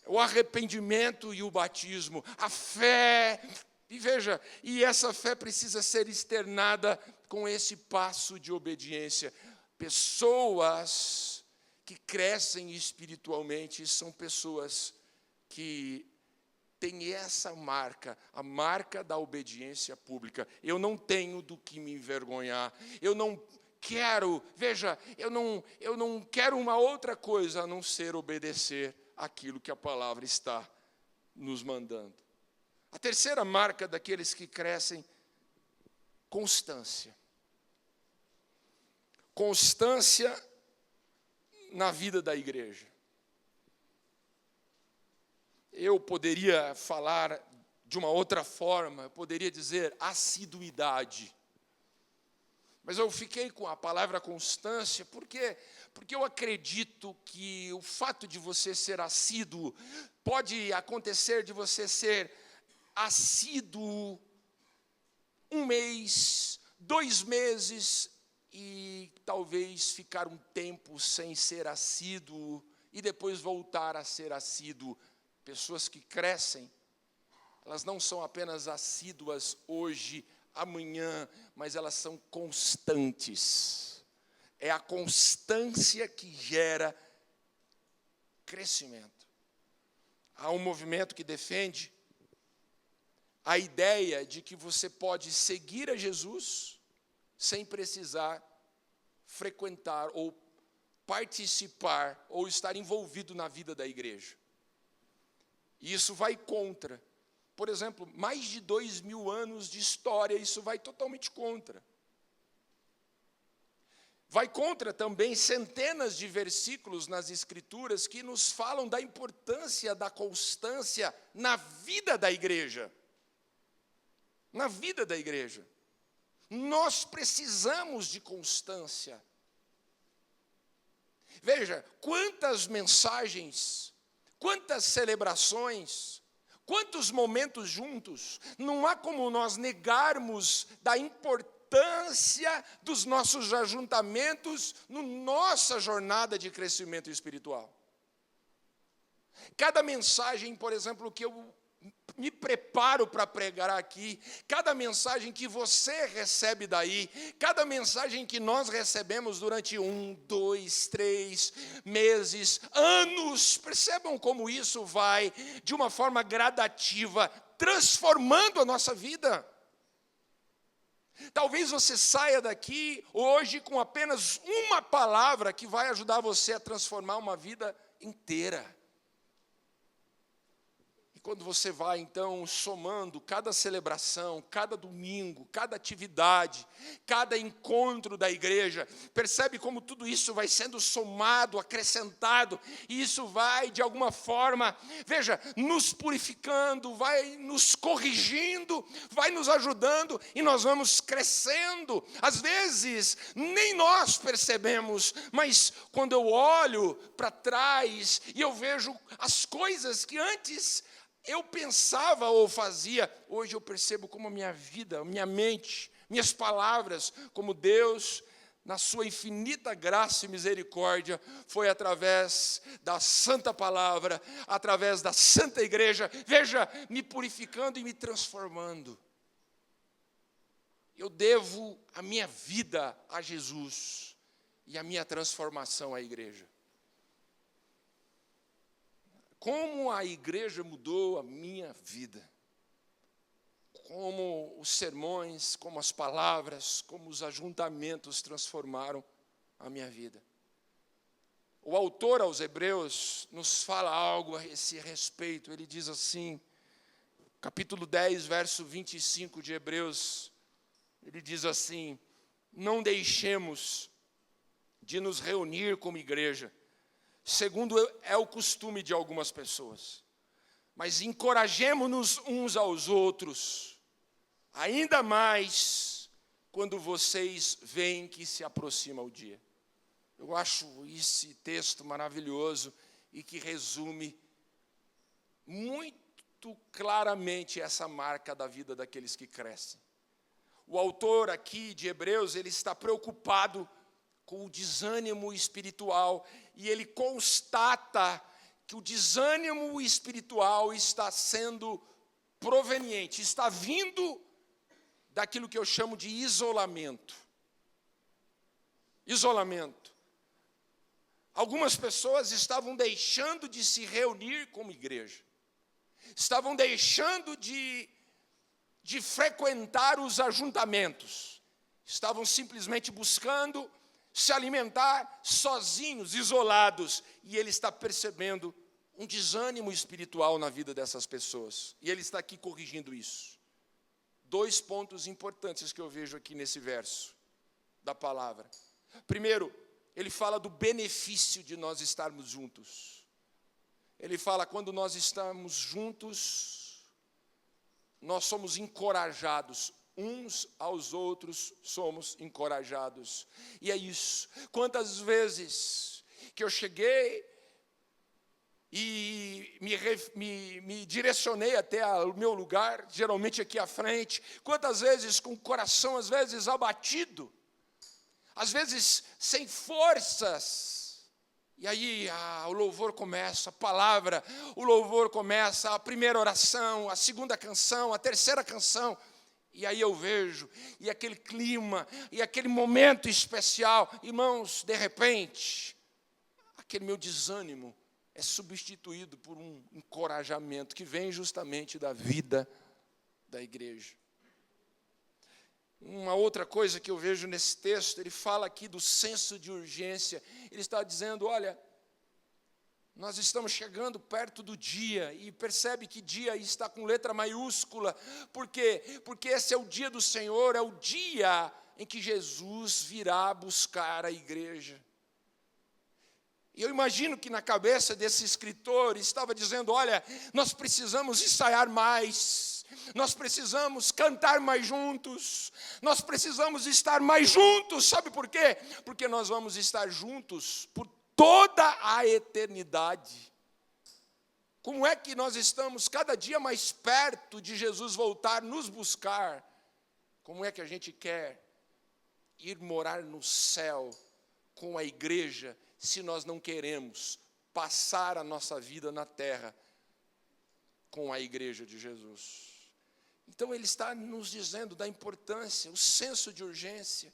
O arrependimento e o batismo, a fé. E veja, e essa fé precisa ser externada com esse passo de obediência. Pessoas que crescem espiritualmente são pessoas que tem essa marca, a marca da obediência pública. Eu não tenho do que me envergonhar. Eu não quero, veja, eu não quero uma outra coisa a não ser obedecer aquilo que a palavra está nos mandando. A terceira marca daqueles que crescem, constância. Constância na vida da igreja. Eu poderia falar de uma outra forma, eu poderia dizer assiduidade. Mas eu fiquei com a palavra constância, porque eu acredito que o fato de você ser assíduo, pode acontecer de você ser assíduo 1 mês, 2 meses, e talvez ficar um tempo sem ser assíduo, e depois voltar a ser assíduo. Pessoas que crescem, elas não são apenas assíduas hoje, amanhã, mas elas são constantes. É a constância que gera crescimento. Há um movimento que defende a ideia de que você pode seguir a Jesus sem precisar frequentar ou participar ou estar envolvido na vida da igreja. E isso vai contra, por exemplo, mais de 2000 anos de história, isso vai totalmente contra. Vai contra também centenas de versículos nas Escrituras que nos falam da importância da constância na vida da igreja. Na vida da igreja. Nós precisamos de constância. Veja, quantas mensagens, quantas celebrações, quantos momentos juntos, não há como nós negarmos da importância dos nossos ajuntamentos na nossa jornada de crescimento espiritual. Cada mensagem, por exemplo, que eu me preparo para pregar aqui, cada mensagem que você recebe daí, cada mensagem que nós recebemos durante 1, 2, 3 meses, anos, percebam como isso vai, de uma forma gradativa, transformando a nossa vida. Talvez você saia daqui hoje com apenas uma palavra que vai ajudar você a transformar uma vida inteira. Quando você vai, então, somando cada celebração, cada domingo, cada atividade, cada encontro da igreja, percebe como tudo isso vai sendo somado, acrescentado, e isso vai, de alguma forma, veja, nos purificando, vai nos corrigindo, vai nos ajudando, e nós vamos crescendo. Às vezes, nem nós percebemos, mas quando eu olho para trás, e eu vejo as coisas que antes eu pensava ou fazia, hoje eu percebo como a minha vida, a minha mente, minhas palavras, como Deus, na sua infinita graça e misericórdia, foi através da santa palavra, através da santa igreja, veja, me purificando e me transformando. Eu devo a minha vida a Jesus e a minha transformação à igreja. Como a igreja mudou a minha vida. Como os sermões, como as palavras, como os ajuntamentos transformaram a minha vida. O autor aos Hebreus nos fala algo a esse respeito. Ele diz assim, capítulo 10, verso 25 de Hebreus, ele diz assim: não deixemos de nos reunir como igreja, segundo é o costume de algumas pessoas, mas encorajemo-nos uns aos outros, ainda mais quando vocês veem que se aproxima o dia. Eu acho esse texto maravilhoso e que resume muito claramente essa marca da vida daqueles que crescem. O autor aqui de Hebreus, ele está preocupado com o desânimo espiritual, e ele constata que o desânimo espiritual está sendo proveniente, está vindo daquilo que eu chamo de isolamento. Isolamento. Algumas pessoas estavam deixando de se reunir como igreja. estavam deixando de frequentar os ajuntamentos, estavam simplesmente buscando se alimentar sozinhos, isolados, e ele está percebendo um desânimo espiritual na vida dessas pessoas, e ele está aqui corrigindo isso. 2 pontos importantes que eu vejo aqui nesse verso da palavra. Primeiro, ele fala do benefício de nós estarmos juntos. Ele fala, quando nós estamos juntos, nós somos encorajados, uns aos outros somos encorajados. E é isso. Quantas vezes que eu cheguei e me direcionei até o meu lugar, geralmente aqui à frente, quantas vezes com o coração, às vezes abatido, às vezes sem forças, e aí o louvor começa, a palavra, o louvor começa, a primeira oração, a segunda canção, a terceira canção, e aí eu vejo, e aquele clima, e aquele momento especial, irmãos, de repente, aquele meu desânimo é substituído por um encorajamento que vem justamente da vida da igreja. Uma outra coisa que eu vejo nesse texto, ele fala aqui do senso de urgência. Ele está dizendo, olha, nós estamos chegando perto do dia, e percebe que dia está com letra maiúscula. Por quê? Porque esse é o dia do Senhor, é o dia em que Jesus virá buscar a igreja. E eu imagino que na cabeça desse escritor estava dizendo, olha, nós precisamos ensaiar mais, nós precisamos cantar mais juntos, nós precisamos estar mais juntos, sabe por quê? Porque nós vamos estar juntos por toda a eternidade. Como é que nós estamos cada dia mais perto de Jesus voltar, nos buscar? Como é que a gente quer ir morar no céu com a igreja, se nós não queremos passar a nossa vida na terra com a igreja de Jesus? Então ele está nos dizendo da importância, o senso de urgência.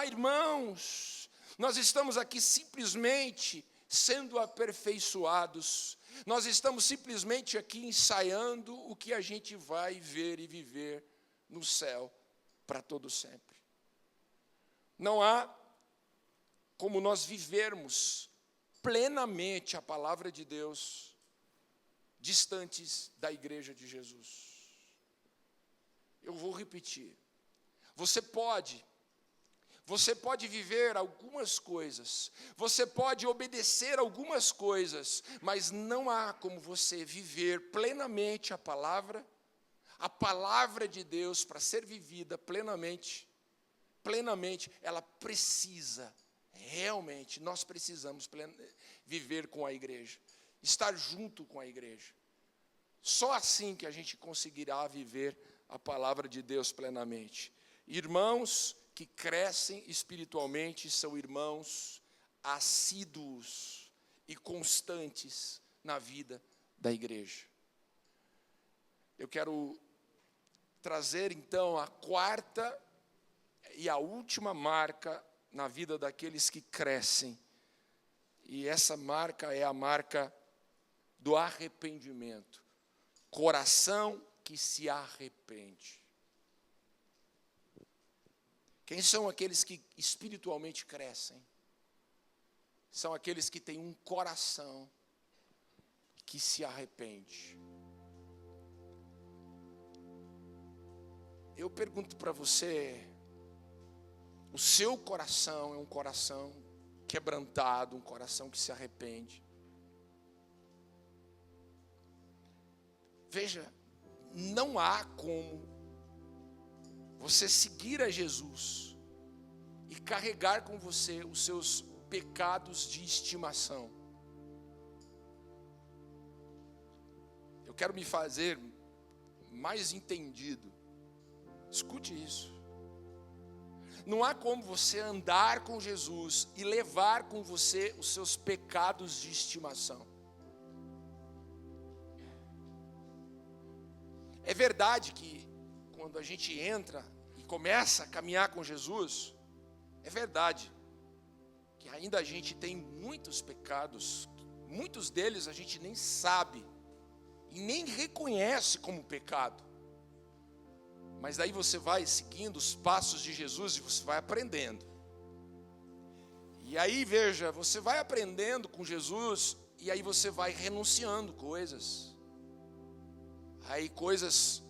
Irmãos, nós estamos aqui simplesmente sendo aperfeiçoados, nós estamos simplesmente aqui ensaiando o que a gente vai ver e viver no céu para todo sempre. Não há como nós vivermos plenamente a palavra de Deus distantes da igreja de Jesus. Eu vou repetir. Você pode viver algumas coisas, você pode obedecer algumas coisas, mas não há como você viver plenamente a palavra de Deus para ser vivida plenamente, ela precisa. Realmente, nós precisamos viver com a igreja, estar junto com a igreja. Só assim que a gente conseguirá viver a palavra de Deus plenamente. Irmãos que crescem espiritualmente são irmãos assíduos e constantes na vida da igreja. Eu quero trazer, então, a quarta e a última marca na vida daqueles que crescem. E essa marca é a marca do arrependimento. Coração que se arrepende. Quem são aqueles que espiritualmente crescem? São aqueles que têm um coração que se arrepende. Eu pergunto para você, o seu coração é um coração quebrantado, um coração que se arrepende? Veja, não há como você seguir a Jesus e carregar com você os seus pecados de estimação. Eu quero me fazer mais entendido. Escute isso. Não há como você andar com Jesus e levar com você os seus pecados de estimação. É verdade que quando a gente entra e começa a caminhar com Jesus, é verdade que ainda a gente tem muitos pecados, muitos deles a gente nem sabe, e nem reconhece como pecado. Mas daí você vai seguindo os passos de Jesus e você vai aprendendo. E aí, veja, você vai aprendendo com Jesus e aí você vai renunciando coisas. Aí coisas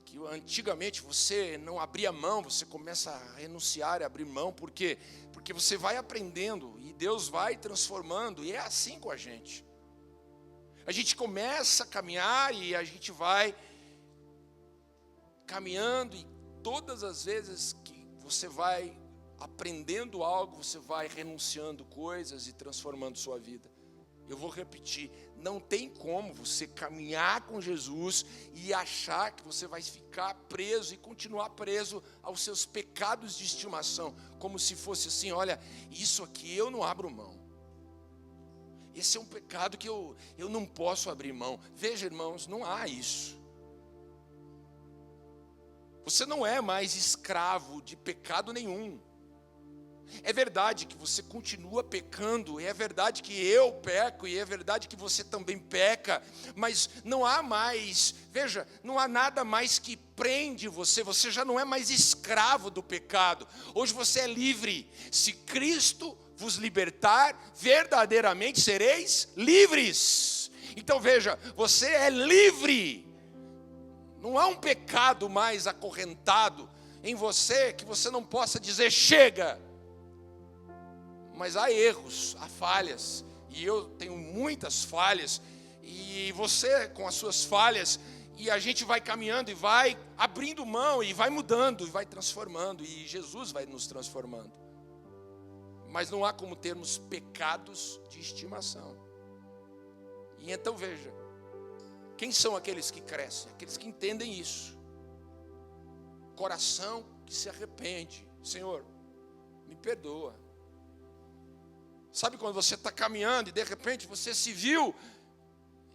que antigamente você não abria mão, você começa a renunciar e abrir mão. Por quê? Porque você vai aprendendo e Deus vai transformando. E é assim com a gente. A gente começa a caminhar e a gente vai caminhando, e todas as vezes que você vai aprendendo algo, você vai renunciando coisas e transformando sua vida. Eu vou repetir, não tem como você caminhar com Jesus e achar que você vai ficar preso e continuar preso aos seus pecados de estimação, como se fosse assim, olha, isso aqui eu não abro mão. Esse é um pecado que eu não posso abrir mão. Veja, irmãos, não há isso. Você não é mais escravo de pecado nenhum. É verdade que você continua pecando, é verdade que eu peco, e é verdade que você também peca, mas não há mais, veja, não há nada mais que prende você, você já não é mais escravo do pecado, hoje você é livre. Se Cristo vos libertar, verdadeiramente sereis livres. Então veja, você é livre. Não há um pecado mais acorrentado em você que você não possa dizer chega. Mas há erros, há falhas, e eu tenho muitas falhas, e você com as suas falhas, e a gente vai caminhando e vai abrindo mão, e vai mudando, e vai transformando, e Jesus vai nos transformando. Mas não há como termos pecados de estimação. E então veja, quem são aqueles que crescem? Aqueles que entendem isso. Coração que se arrepende. Senhor, me perdoa. Sabe quando você está caminhando e de repente você se viu,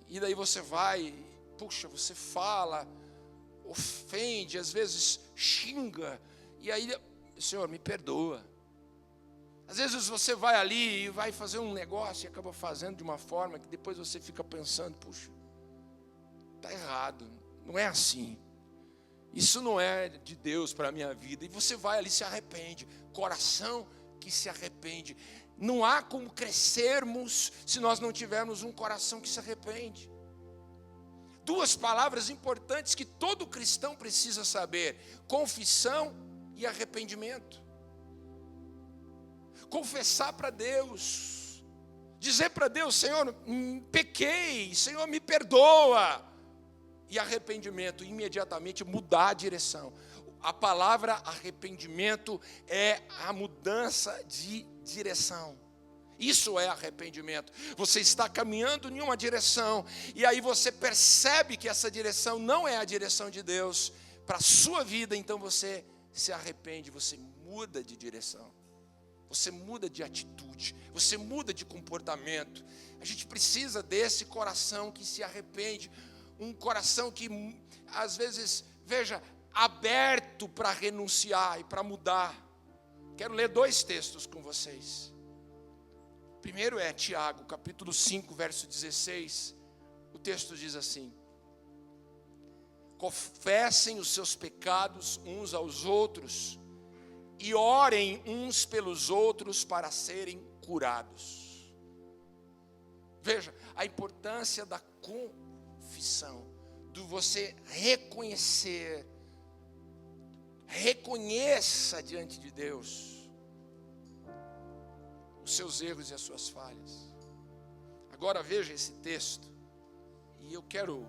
e daí você vai, puxa, você fala, ofende, às vezes xinga, e aí, Senhor, me perdoa. Às vezes você vai ali e vai fazer um negócio e acaba fazendo de uma forma que depois você fica pensando, puxa, está errado, não é assim. Isso não é de Deus para a minha vida. E você vai ali e se arrepende. Coração que se arrepende. Não há como crescermos se nós não tivermos um coração que se arrepende. Duas palavras importantes que todo cristão precisa saber: confissão e arrependimento. Confessar para Deus, dizer para Deus, Senhor, pequei, Senhor, me perdoa. E arrependimento, imediatamente mudar a direção. A palavra arrependimento é a mudança de direção. Isso é arrependimento. Você está caminhando em uma direção, e aí você percebe que essa direção não é a direção de Deus para a sua vida, então você se arrepende, você muda de direção. Você muda de atitude, você muda de comportamento. A gente precisa desse coração que se arrepende, um coração que, às vezes, veja, aberto para renunciar e para mudar. Quero ler dois textos com vocês. Primeiro é Tiago, capítulo 5, verso 16. O texto diz assim: confessem os seus pecados uns aos outros e orem uns pelos outros para serem curados. Veja, a importância da confissão, do você reconhecer. Reconheça diante de Deus os seus erros e as suas falhas. Agora veja esse texto, e eu quero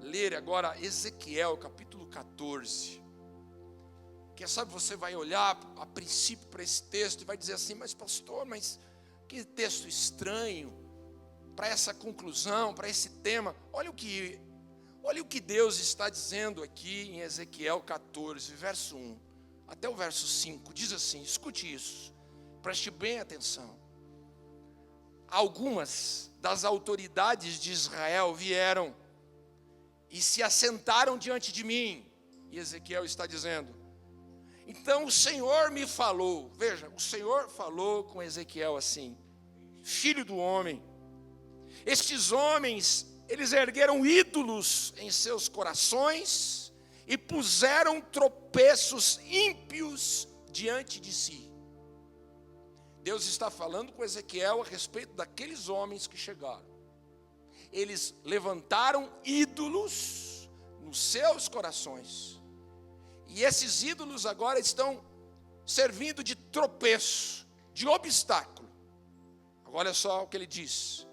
ler agora Ezequiel, capítulo 14. Quem sabe você vai olhar a princípio para esse texto e vai dizer assim: mas pastor, mas que texto estranho para essa conclusão, para esse tema. Olha o que Deus está dizendo aqui em Ezequiel 14, verso 1 até o verso 5. Diz assim, escute isso, preste bem atenção. Algumas das autoridades de Israel vieram e se assentaram diante de mim. E Ezequiel está dizendo: então o Senhor me falou. Veja, o Senhor falou com Ezequiel assim: filho do homem, estes homens eles ergueram ídolos em seus corações e puseram tropeços ímpios diante de si. Deus está falando com Ezequiel a respeito daqueles homens que chegaram. Eles levantaram ídolos nos seus corações. E esses ídolos agora estão servindo de tropeço, de obstáculo. Agora olha só o que ele diz.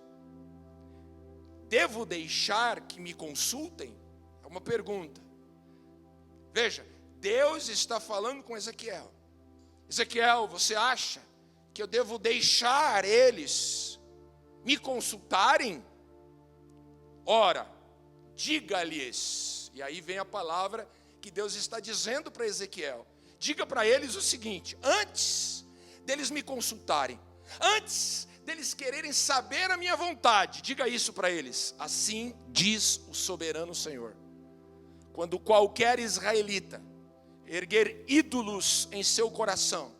Devo deixar que me consultem? É uma pergunta. Veja, Deus está falando com Ezequiel. Ezequiel, você acha que eu devo deixar eles me consultarem? Ora, diga-lhes. E aí vem a palavra que Deus está dizendo para Ezequiel. Diga para eles o seguinte: antes deles me consultarem, antes deles quererem saber a minha vontade, diga isso para eles. Assim diz o soberano Senhor: quando qualquer israelita erguer ídolos em seu coração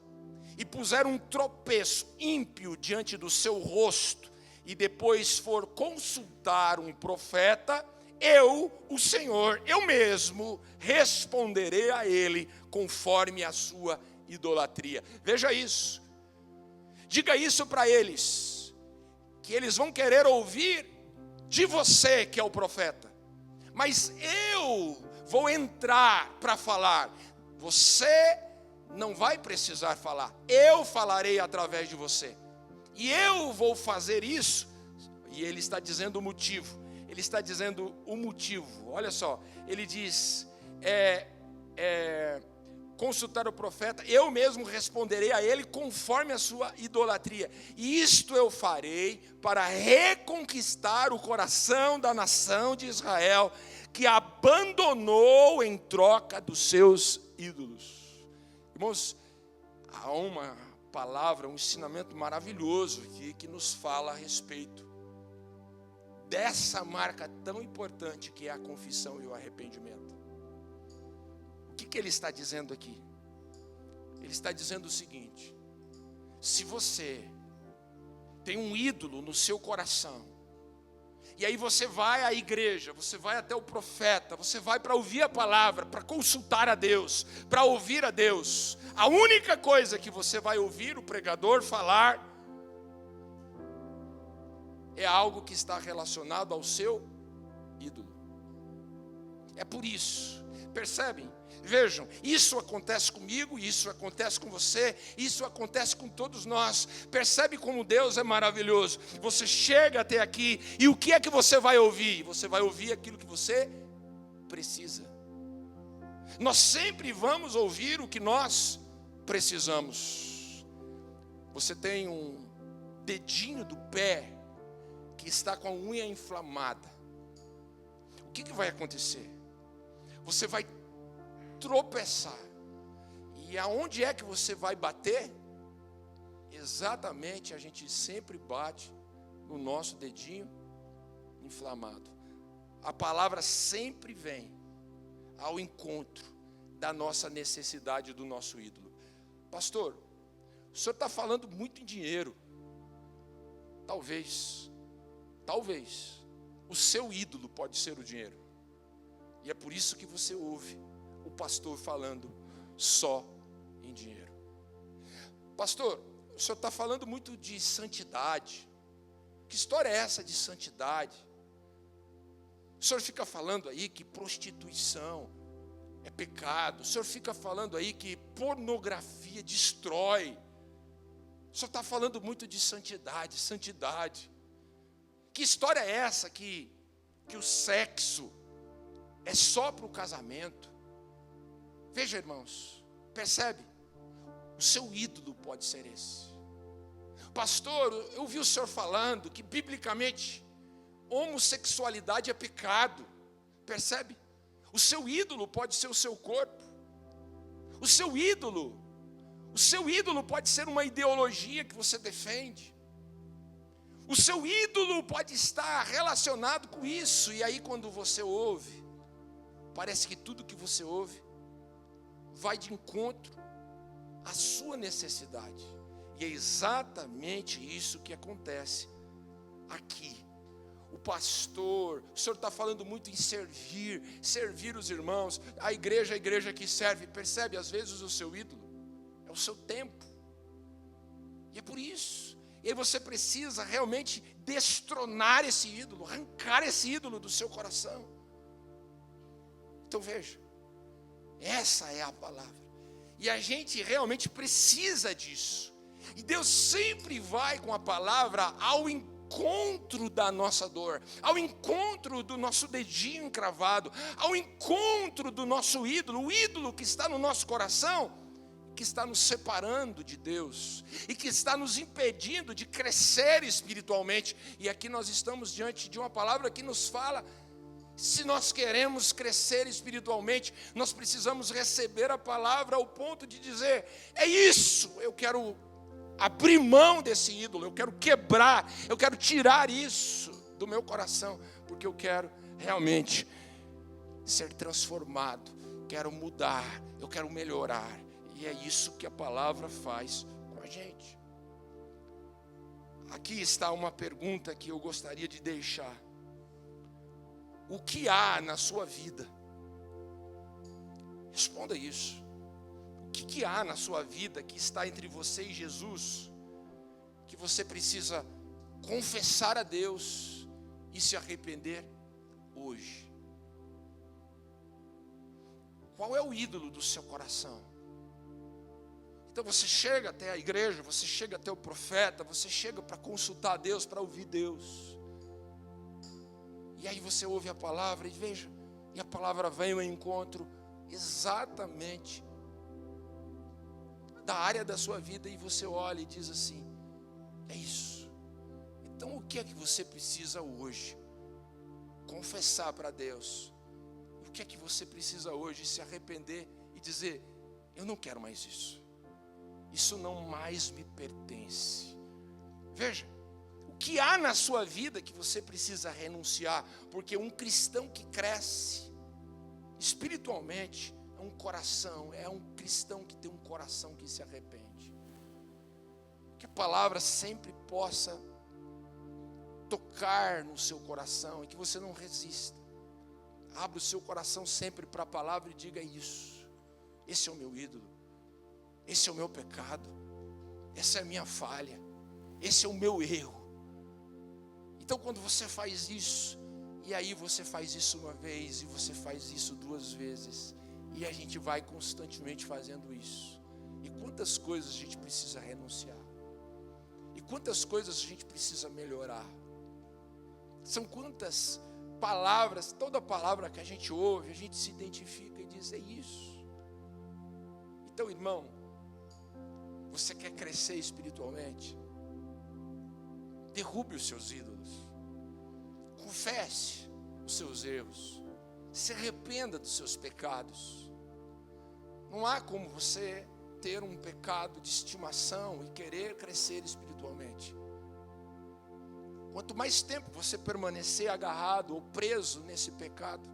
e puser um tropeço ímpio diante do seu rosto, e depois for consultar um profeta, eu, o Senhor, eu mesmo responderei a ele conforme a sua idolatria. Veja isso. Diga isso para eles, que eles vão querer ouvir de você, que é o profeta, mas eu vou entrar para falar. Você não vai precisar falar, eu falarei através de você. E eu vou fazer isso. E ele está dizendo o motivo. Ele está dizendo o motivo. Olha só, ele diz, consultar o profeta, eu mesmo responderei a ele conforme a sua idolatria. E isto eu farei para reconquistar o coração da nação de Israel, que abandonou em troca dos seus ídolos. Irmãos, há uma palavra, um ensinamento maravilhoso aqui que nos fala a respeito dessa marca tão importante que é a confissão e o arrependimento. O que ele está dizendo aqui? Ele está dizendo o seguinte: se você tem um ídolo no seu coração, e aí você vai à igreja, você vai até o profeta, você vai para ouvir a palavra, para consultar a Deus, para ouvir a Deus, a única coisa que você vai ouvir o pregador falar é algo que está relacionado ao seu ídolo. É por isso, percebem? Vejam, isso acontece comigo, isso acontece com você, isso acontece com todos nós. Percebe como Deus é maravilhoso? Você chega até aqui e o que é que você vai ouvir? Você vai ouvir aquilo que você precisa. Nós sempre vamos ouvir o que nós precisamos. Você tem um dedinho do pé que está com a unha inflamada. O que vai acontecer? Você vai tropeçar. E aonde é que você vai bater? Exatamente, a gente sempre bate no nosso dedinho inflamado. A palavra sempre vem ao encontro da nossa necessidade, do nosso ídolo. Pastor, o senhor está falando muito em dinheiro. Talvez o seu ídolo pode ser o dinheiro. E é por isso que você ouve o pastor falando só em dinheiro. Pastor, o senhor está falando muito de santidade. Que história é essa de santidade? O senhor fica falando aí que prostituição é pecado. O senhor fica falando aí que pornografia destrói. O senhor está falando muito de santidade, santidade. Que história é essa que o sexo é só para o casamento? Veja, irmãos, percebe? O seu ídolo pode ser esse. Pastor, eu ouvi o senhor falando que biblicamente homossexualidade é pecado. Percebe? O seu ídolo pode ser o seu corpo. O seu ídolo pode ser uma ideologia que você defende. O seu ídolo pode estar relacionado com isso. E aí quando você ouve, parece que tudo que você ouve vai de encontro à sua necessidade. E é exatamente isso que acontece aqui. O pastor, o Senhor está falando muito em servir os irmãos, a igreja que serve. Percebe, às vezes o seu ídolo é o seu tempo, e é por isso, e aí você precisa realmente destronar esse ídolo, arrancar esse ídolo do seu coração. Então veja, essa é a palavra, e a gente realmente precisa disso, e Deus sempre vai com a palavra ao encontro da nossa dor, ao encontro do nosso dedinho encravado, ao encontro do nosso ídolo, o ídolo que está no nosso coração, que está nos separando de Deus, e que está nos impedindo de crescer espiritualmente. E aqui nós estamos diante de uma palavra que nos fala, se nós queremos crescer espiritualmente, nós precisamos receber a palavra ao ponto de dizer, é isso, eu quero abrir mão desse ídolo, eu quero quebrar, eu quero tirar isso do meu coração, porque eu quero realmente ser transformado, quero mudar, eu quero melhorar, e é isso que a palavra faz com a gente. Aqui está uma pergunta que eu gostaria de deixar: o que há na sua vida? Responda isso. O que há na sua vida que está entre você e Jesus, que você precisa confessar a Deus e se arrepender hoje? Qual é o ídolo do seu coração? Então você chega até a igreja, você chega até o profeta, você chega para consultar a Deus, para ouvir Deus. E aí você ouve a palavra e veja, e a palavra vem ao encontro exatamente da área da sua vida, e você olha e diz assim, é isso. Então o que é que você precisa hoje confessar para Deus? O que é que você precisa hoje se arrepender e dizer, eu não quero mais isso, isso não mais me pertence? Veja, o que há na sua vida que você precisa renunciar, porque um cristão que cresce espiritualmente é um coração, é um cristão que tem um coração que se arrepende. Que a palavra sempre possa tocar no seu coração e que você não resista. Abra o seu coração sempre para a palavra e diga isso. Esse é o meu ídolo, esse é o meu pecado, essa é a minha falha, esse é o meu erro. Então quando você faz isso, e aí você faz isso uma vez, e você faz isso duas vezes, e a gente vai constantemente fazendo isso. E quantas coisas a gente precisa renunciar, e quantas coisas a gente precisa melhorar. São quantas palavras, toda palavra que a gente ouve, a gente se identifica e diz, é isso. Então, irmão, você quer crescer espiritualmente? Derrube os seus ídolos, confesse os seus erros, se arrependa dos seus pecados. Não há como você ter um pecado de estimação e querer crescer espiritualmente. Quanto mais tempo você permanecer agarrado ou preso nesse pecado,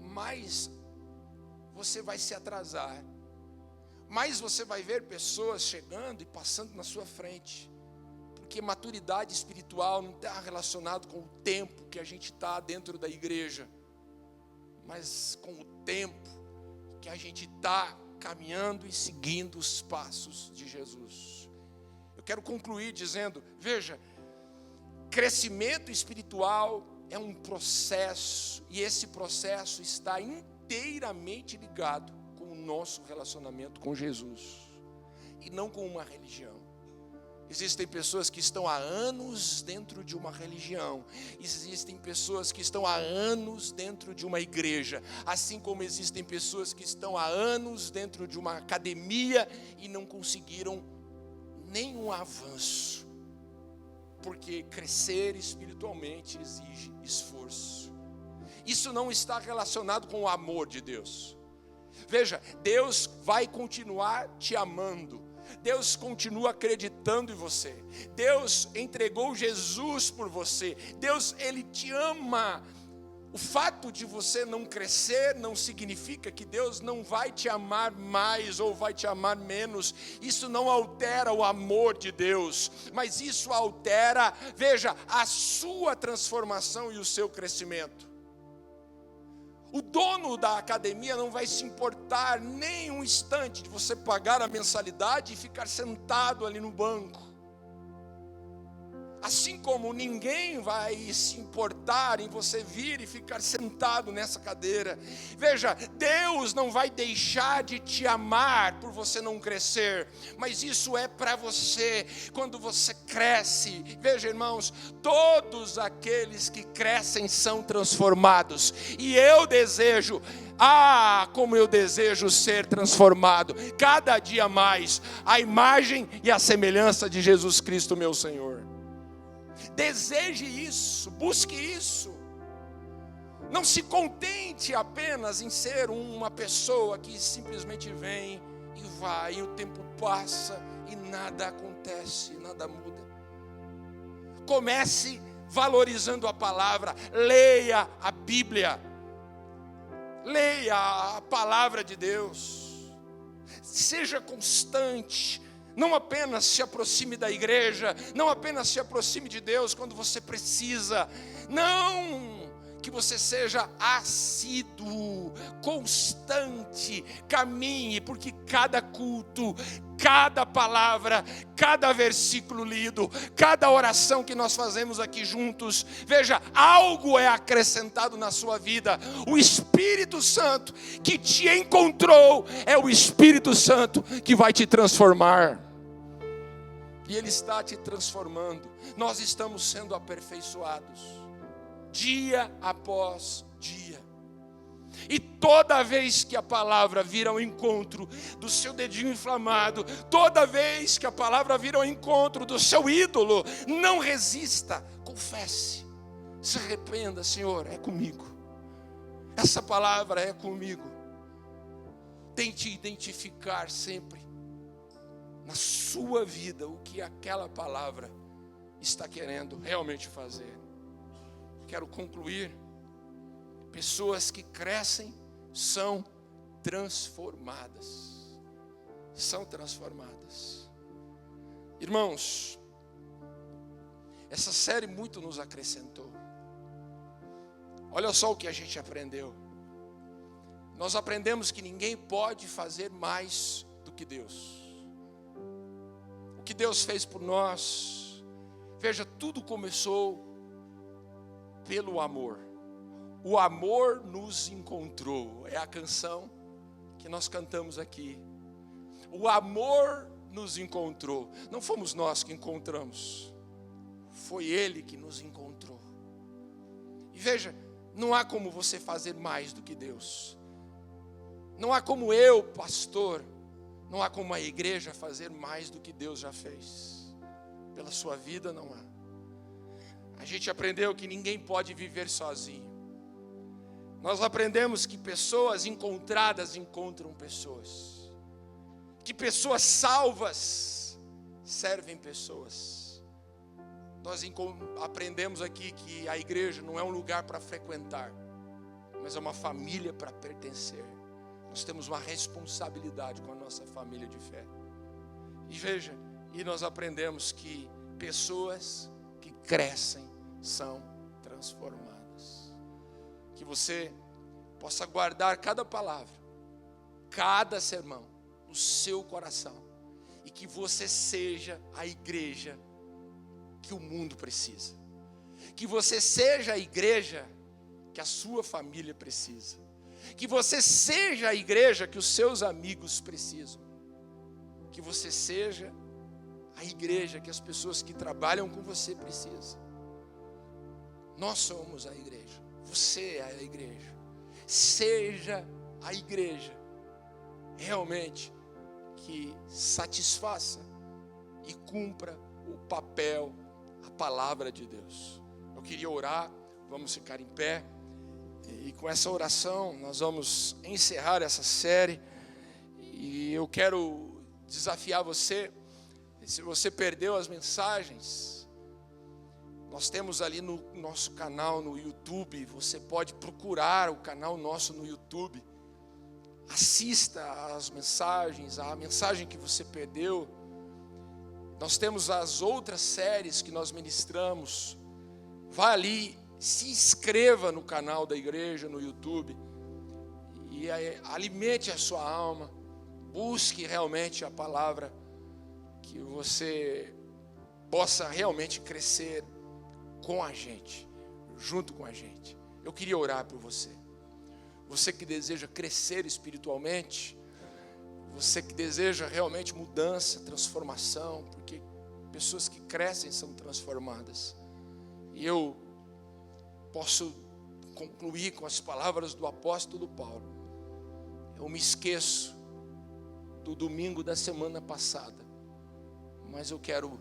mais você vai se atrasar, mais você vai ver pessoas chegando e passando na sua frente, porque maturidade espiritual não está relacionado com o tempo que a gente está dentro da igreja, mas com o tempo que a gente está caminhando e seguindo os passos de Jesus. Eu quero concluir dizendo, veja, crescimento espiritual é um processo, e esse processo está inteiramente ligado com o nosso relacionamento com Jesus, e não com uma religião. Existem pessoas que estão há anos dentro de uma religião, existem pessoas que estão há anos dentro de uma igreja, assim como existem pessoas que estão há anos dentro de uma academia e não conseguiram nenhum avanço, porque crescer espiritualmente exige esforço. Isso não está relacionado com o amor de Deus. Veja, Deus vai continuar te amando, Deus continua acreditando em você, Deus entregou Jesus por você, Deus, Ele te ama O fato de você não crescer não significa que Deus não vai te amar mais ou vai te amar menos. Isso não altera o amor de Deus, mas isso altera, veja, a sua transformação e o seu crescimento. O dono da academia não vai se importar nem um instante de você pagar a mensalidade e ficar sentado ali no banco. Assim como ninguém vai se importar em você vir e ficar sentado nessa cadeira. Veja, Deus não vai deixar de te amar por você não crescer, mas isso é para você, quando você cresce. Veja, irmãos, todos aqueles que crescem são transformados, e eu desejo, como eu desejo ser transformado, cada dia mais, à imagem e à semelhança de Jesus Cristo, meu Senhor. Deseje isso, busque isso. Não se contente apenas em ser uma pessoa que simplesmente vem e vai, e o tempo passa e nada acontece, nada muda. Comece valorizando a palavra, leia a Bíblia, leia a palavra de Deus, seja constante. Não apenas se aproxime da igreja, não apenas se aproxime de Deus quando você precisa, não, que você seja assíduo, constante, caminhe, porque cada culto, cada palavra, cada versículo lido, cada oração que nós fazemos aqui juntos, veja, algo é acrescentado na sua vida. O Espírito Santo que te encontrou é o Espírito Santo que vai te transformar. E Ele está te transformando. Nós estamos sendo aperfeiçoados, dia após dia. E toda vez que a palavra vir ao encontro do seu dedinho inflamado, toda vez que a palavra vir ao encontro do seu ídolo, não resista, confesse, se arrependa. Senhor, é comigo, essa palavra é comigo. Tente identificar sempre na sua vida o que aquela palavra está querendo realmente fazer. Quero concluir. Pessoas que crescem são transformadas. São transformadas. Irmãos, essa série muito nos acrescentou. Olha só o que a gente aprendeu. Nós aprendemos que ninguém pode fazer mais do que Deus. O que Deus fez por nós, veja, tudo começou pelo amor. O amor nos encontrou. É a canção que nós cantamos aqui. O amor nos encontrou. Não fomos nós que encontramos. Foi Ele que nos encontrou. E veja, não há como você fazer mais do que Deus. Não há como eu, pastor, não há como a igreja fazer mais do que Deus já fez. Pela sua vida não há. A gente aprendeu que ninguém pode viver sozinho. Nós aprendemos que pessoas encontradas encontram pessoas. Que pessoas salvas servem pessoas. Nós aprendemos aqui que a igreja não é um lugar para frequentar, mas é uma família para pertencer. Nós temos uma responsabilidade com a nossa família de fé. E veja, e nós aprendemos que pessoas que crescem são transformadas. Que você possa guardar cada palavra, cada sermão no seu coração, e que você seja a igreja que o mundo precisa. Que você seja a igreja que a sua família precisa. Que você seja a igreja que os seus amigos precisam. Que você seja a igreja que as pessoas que trabalham com você precisam. Nós somos a igreja. Você é a igreja. Seja a igreja realmente que satisfaça e cumpra o papel, a palavra de Deus. Eu queria orar, vamos ficar em pé. E com essa oração nós vamos encerrar essa série. E eu quero desafiar você, se você perdeu as mensagens, Nós temos ali no nosso canal no YouTube, você pode procurar o canal nosso no YouTube. Assista às mensagens, a mensagem que você perdeu. Nós temos as outras séries que nós ministramos. Vá ali, se inscreva no canal da igreja no YouTube e alimente a sua alma. Busque realmente a palavra, que você possa realmente crescer com a gente, junto com a gente. Eu queria orar por você. Você que deseja crescer espiritualmente, você que deseja realmente mudança, transformação, porque pessoas que crescem são transformadas. E eu posso concluir com as palavras do apóstolo Paulo. Eu me esqueço do domingo da semana passada, mas eu quero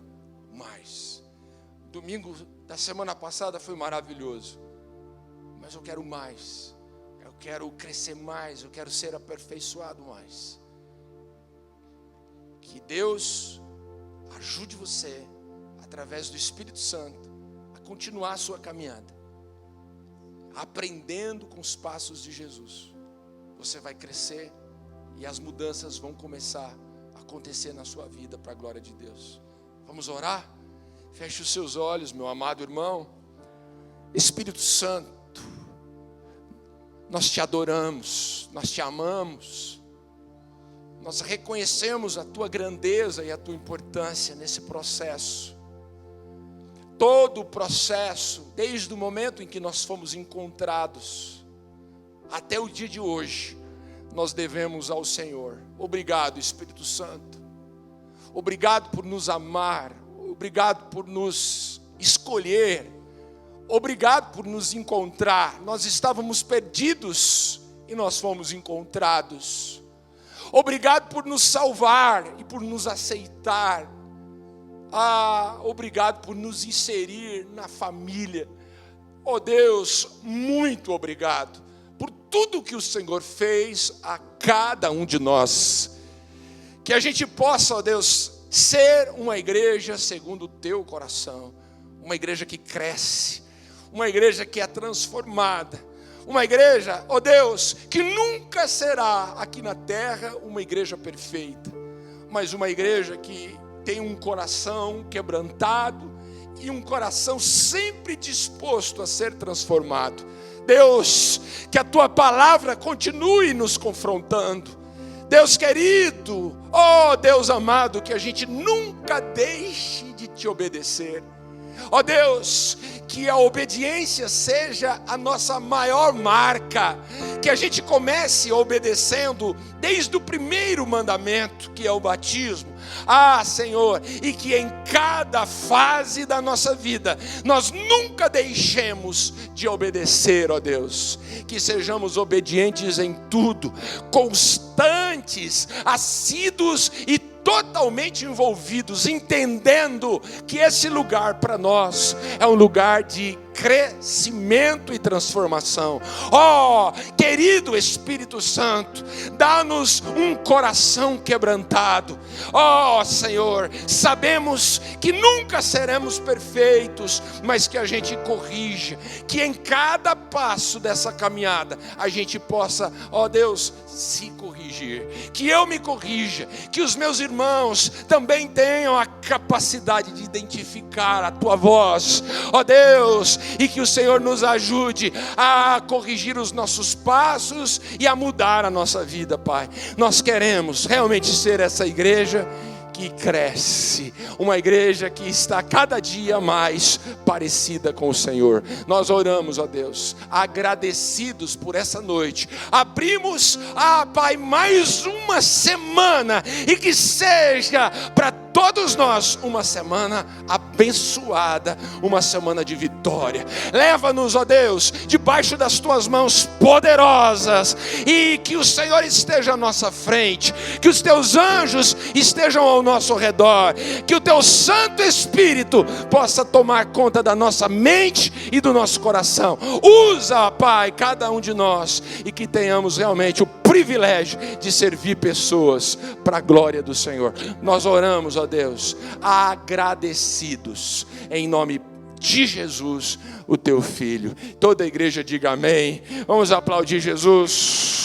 mais. Domingo da semana passada foi maravilhoso, mas eu quero mais. Eu quero crescer mais, eu quero ser aperfeiçoado mais. Que Deus ajude você, através do Espírito Santo, a continuar a sua caminhada, aprendendo com os passos de Jesus. Você vai crescer e as mudanças vão começar a acontecer na sua vida para a glória de Deus. Vamos orar? Feche os seus olhos, meu amado irmão. Espírito Santo, nós te adoramos, nós te amamos, nós reconhecemos a tua grandeza e a tua importância nesse processo. Todo o processo, desde o momento em que nós fomos encontrados, até o dia de hoje, nós devemos ao Senhor. Obrigado, Espírito Santo. Obrigado por nos amar. Obrigado por nos escolher. Obrigado por nos encontrar. Nós estávamos perdidos e nós fomos encontrados. Obrigado por nos salvar e por nos aceitar. Obrigado por nos inserir na família. Oh Deus, muito obrigado por tudo que o Senhor fez a cada um de nós. Que a gente possa, ó Deus, ser uma igreja segundo o teu coração. Uma igreja que cresce. Uma igreja que é transformada. Uma igreja, ó Deus, que nunca será aqui na terra uma igreja perfeita. Mas uma igreja que tem um coração quebrantado e um coração sempre disposto a ser transformado. Deus, que a tua palavra continue nos confrontando. Deus querido, ó Deus amado, que a gente nunca deixe de te obedecer. Ó Deus, que a obediência seja a nossa maior marca, que a gente comece obedecendo desde o primeiro mandamento, que é o batismo. Senhor, e que em cada fase da nossa vida, nós nunca deixemos de obedecer, ó Deus. Que sejamos obedientes em tudo, constantes, assíduos e totalmente envolvidos, entendendo que esse lugar para nós é um lugar de crescimento e transformação. Querido Espírito Santo, dá-nos um coração quebrantado. Senhor, sabemos que nunca seremos perfeitos, mas que a gente corrija, que em cada passo dessa caminhada a gente possa, Deus, se corrigir, que eu me corrija, que os meus irmãos também tenham a capacidade de identificar a tua voz, Deus, e que o Senhor nos ajude a corrigir os nossos passos e a mudar a nossa vida, Pai. Nós queremos realmente ser essa igreja que cresce, uma igreja que está cada dia mais parecida com o Senhor. Nós oramos, ó Deus, agradecidos por essa noite. Abrimos, Pai, mais uma semana, e que seja para todos nós uma semana abençoada, uma semana de vitória. Leva-nos, ó Deus, debaixo das tuas mãos poderosas, e que o Senhor esteja à nossa frente, que os teus anjos estejam ao nosso redor, que o teu Santo Espírito possa tomar conta da nossa mente e do nosso coração. Usa, Pai, cada um de nós, e que tenhamos realmente o privilégio de servir pessoas para a glória do Senhor. Nós oramos, ó Deus, agradecidos, em nome de Jesus, o teu filho. Toda a igreja diga amém. Vamos aplaudir Jesus.